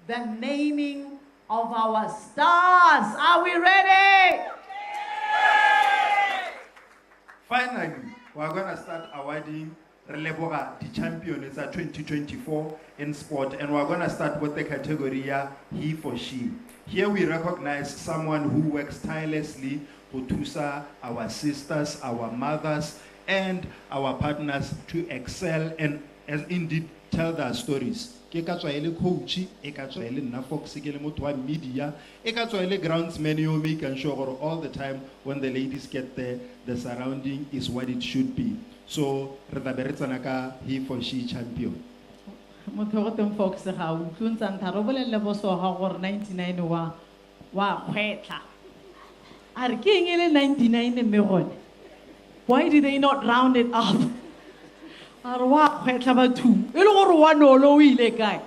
the naming of our stars. Are we ready? Finally, we're going to start awarding Releboga, the champion. It's a 2024 in sport, and we're going to start with the category he for she. Here we recognize someone who works tirelessly to tusa our sisters, our mothers, and our partners to excel and as indeed tell their stories. Ke ka tswa ele coach, e ka tswa ele nna Fox ke le motho wa media, e ka tswa ele groundsman yo making sure gore all the time when the ladies get there, the surrounding is what it should be. So re tla be re tsena ka he for she champion. Motho go teng Fox ga o tlhontsa ntharo bolelle boso ga gore 99 wa kgwetla. A re ke eng ele 99 mme gone? Why did they not round it up? A re wa kgwetla batho. E le gore wa nolo o ile kae?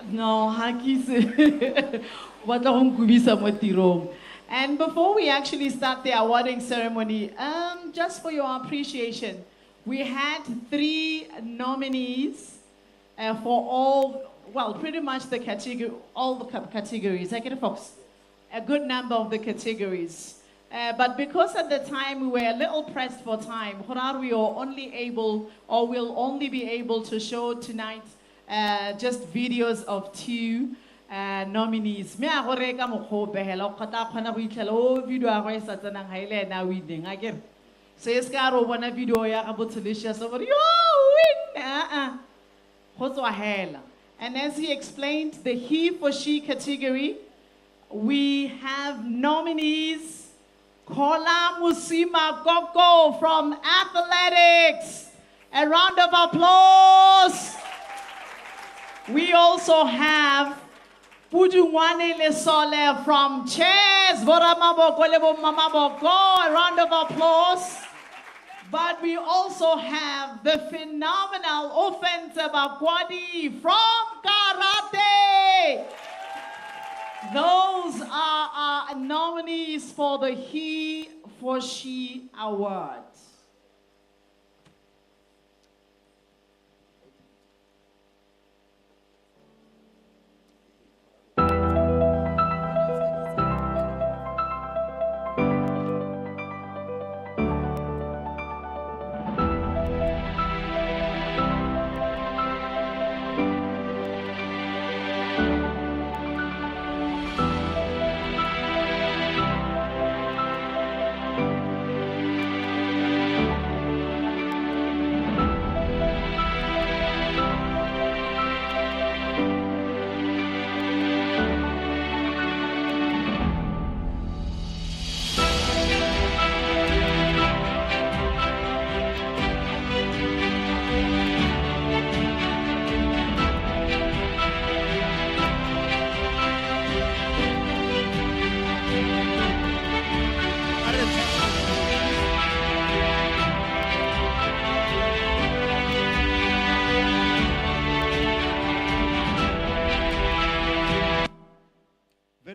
No, ha ke se. Wa tla go nkubisa mo tirong. And before we actually start the awarding ceremony, just for your appreciation, we had 3 nominees for all, well, pretty much the category, all the categories. I get a Fox, a good number of the categories. But because at the time we were a little pressed for time, we are only able, or will only be able to show tonight just videos of 2 nominees. Me a gore ka mokgo behela o khata khona go itlela o video a go e sa tsenang ha ile na winning a ke se se ka ro bona video ya ga Botswana so gore yo win go tswa hela. And as he explained the he for she category, we have nominees Kola Musima Koko from athletics. A round of applause. We also have Vunani Lesole from chess. A round of applause. But we also have the phenomenal offensive Akwadi from karate. Those are our nominees for the He for She Award.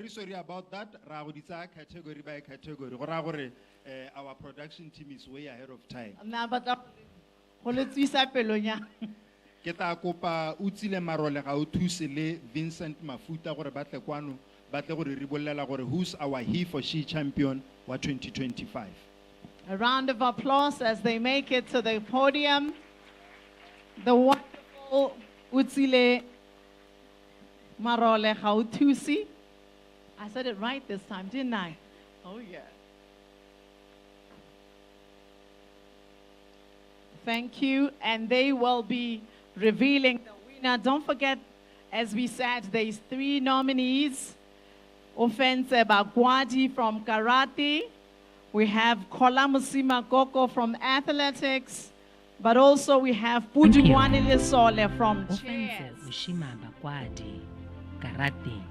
Sorry about that. Category by category. Our production team is way ahead of time. Keta kopa utsile marole ga o thuse le Vincent Mafuta gore batle kwano batle gore re bollela gore who's our he for she champion wa 2025. A round of applause as they make it to the podium. The wonderful Utsile Marole Hautusi. I said it right this time, didn't I? Oh, yeah. Thank you. And they will be revealing the winner. Don't forget, as we said, there's 3 nominees. Offense Bakwadi from karate. We have Kolamusima Koko from athletics. But also we have Pujimwane Lesole from chess. Ushima Bakwadi, karate.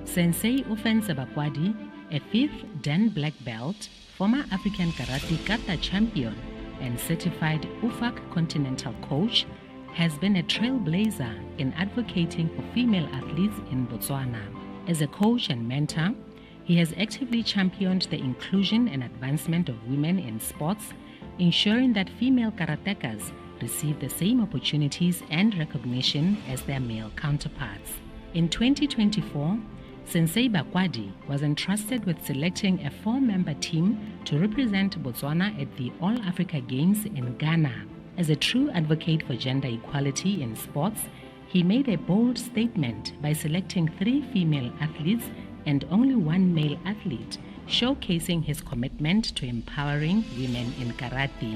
Sensei Offense Bakwadi, a 5th Dan black belt, former African karate kata champion and certified UFAC continental coach, has been a trailblazer in advocating for female athletes in Botswana. As a coach and mentor, he has actively championed the inclusion and advancement of women in sports, ensuring that female karatekas receive the same opportunities and recognition as their male counterparts. In 2024, Sensei Bakwadi was entrusted with selecting a 4-member team to represent Botswana at the All Africa Games in Ghana. As a true advocate for gender equality in sports, he made a bold statement by selecting 3 female athletes and only 1 male athlete, showcasing his commitment to empowering women in karate.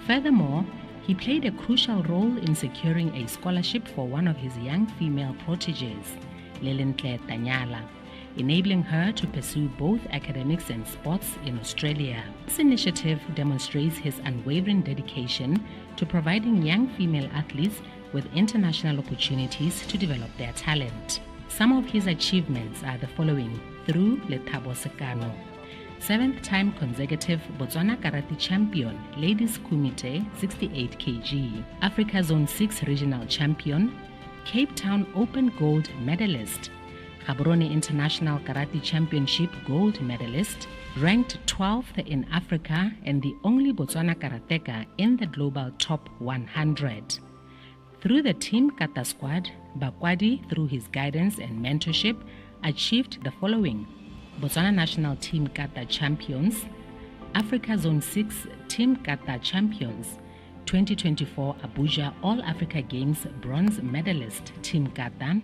Furthermore, he played a crucial role in securing a scholarship for one of his young female proteges, Lelentle Tanyala, enabling her to pursue both academics and sports in Australia. This initiative demonstrates his unwavering dedication to providing young female athletes with international opportunities to develop their talent. Some of his achievements are the following: through Lethabo Sekano, 7th time consecutive Botswana Karate Champion, Ladies Kumite 68 kg, Africa Zone 6 Regional Champion, Cape Town Open Gold Medalist, Gaborone International Karate Championship Gold Medalist, ranked 12th in Africa and the only Botswana karateka in the global top 100. Through the Team Kata Squad, Bakwadi, through his guidance and mentorship, achieved the following: Botswana National Team Kata Champions, Africa Zone 6 Team Kata Champions, 2024 Abuja All Africa Games Bronze Medalist Team Kata,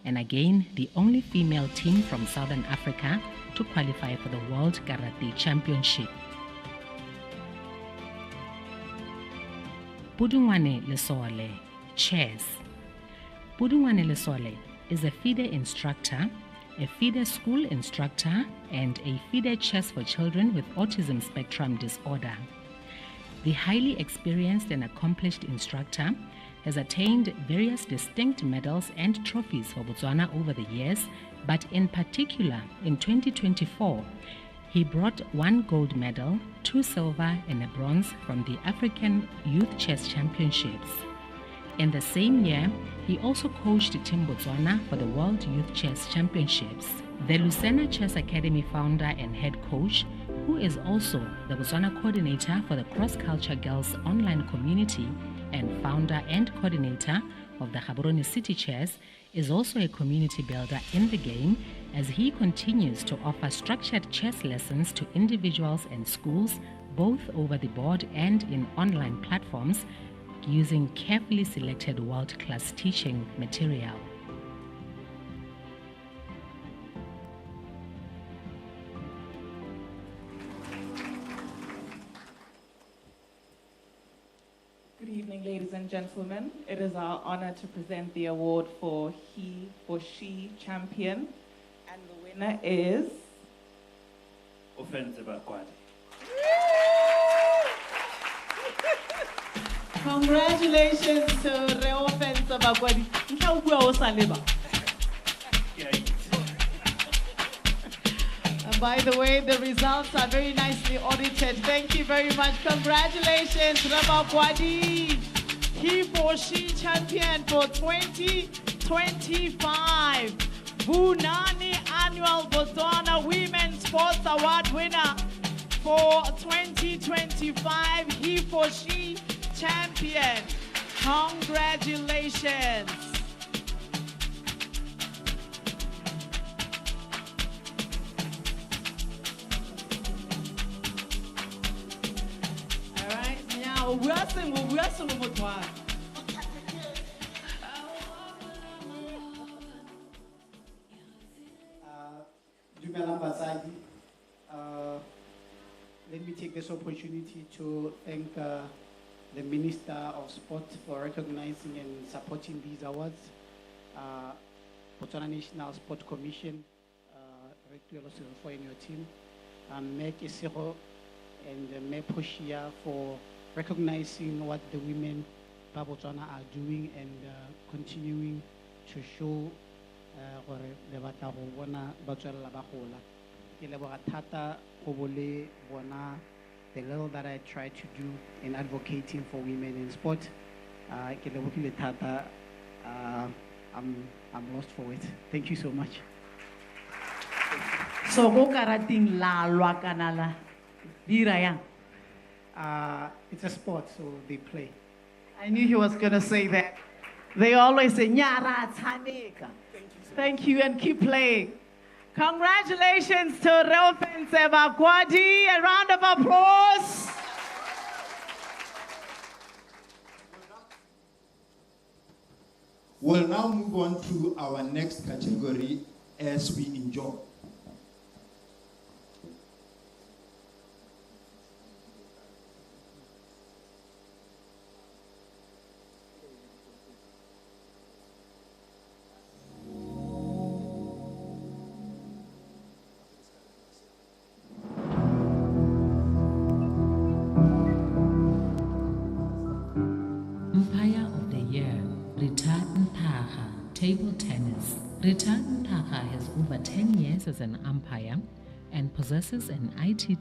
and again the only female team from Southern Africa to qualify for the World Karate Championship. Budungwane Lesole, chess. Budungwane Lesole is a FIDE instructor, a FIDE school instructor, and a FIDE chess for children with autism spectrum disorder. The highly experienced and accomplished instructor has attained various distinct medals and trophies for Botswana over the years, but in particular, in 2024, he brought 1 gold medal, 2 silver and a bronze from the African Youth Chess Championships. In the same year, he also coached Team Botswana for the World Youth Chess Championships. The Lucena Chess Academy founder and head coach, who is also the Botswana coordinator for the Cross Culture Girls online community and founder and coordinator of the Gaborone City Chess, is also a community builder in the game as he continues to offer structured chess lessons to individuals and schools both over the board and in online platforms using carefully selected world-class teaching material. Good evening, ladies and gentlemen. It is our honor to present the award for He or She Champion. And the winner is Offense Bakwadi. Congratulations to Re Offense Bakwadi. By the way, the results are very nicely audited. Thank you very much. Congratulations, Bakwadi. He for She Champion for 2025. Vunani Annual Botswana Women Sports Award winner for 2025. He for She Champion. Congratulations. Let me take this opportunity to thank the Minister of Sport for recognizing and supporting these awards. Botswana National Sport Commission, for in your team. Mayor Kesego and Mayor Portia for recognizing what the women of Botswana are doing and continuing to show the little that I try to do in advocating for women in sport. I'm lost for it. Thank you so much. So go karating la lwa kanala dira yang. It's a sport, so they play. I knew he was going to say that. They always say nyara tsaneka. Thank you and keep playing. Congratulations to Olopeng Bakwadi. A round of applause. We'll now move on to our next category as we enjoy. Table tennis. Rita Ntaha has over 10 years as an umpire and possesses an IT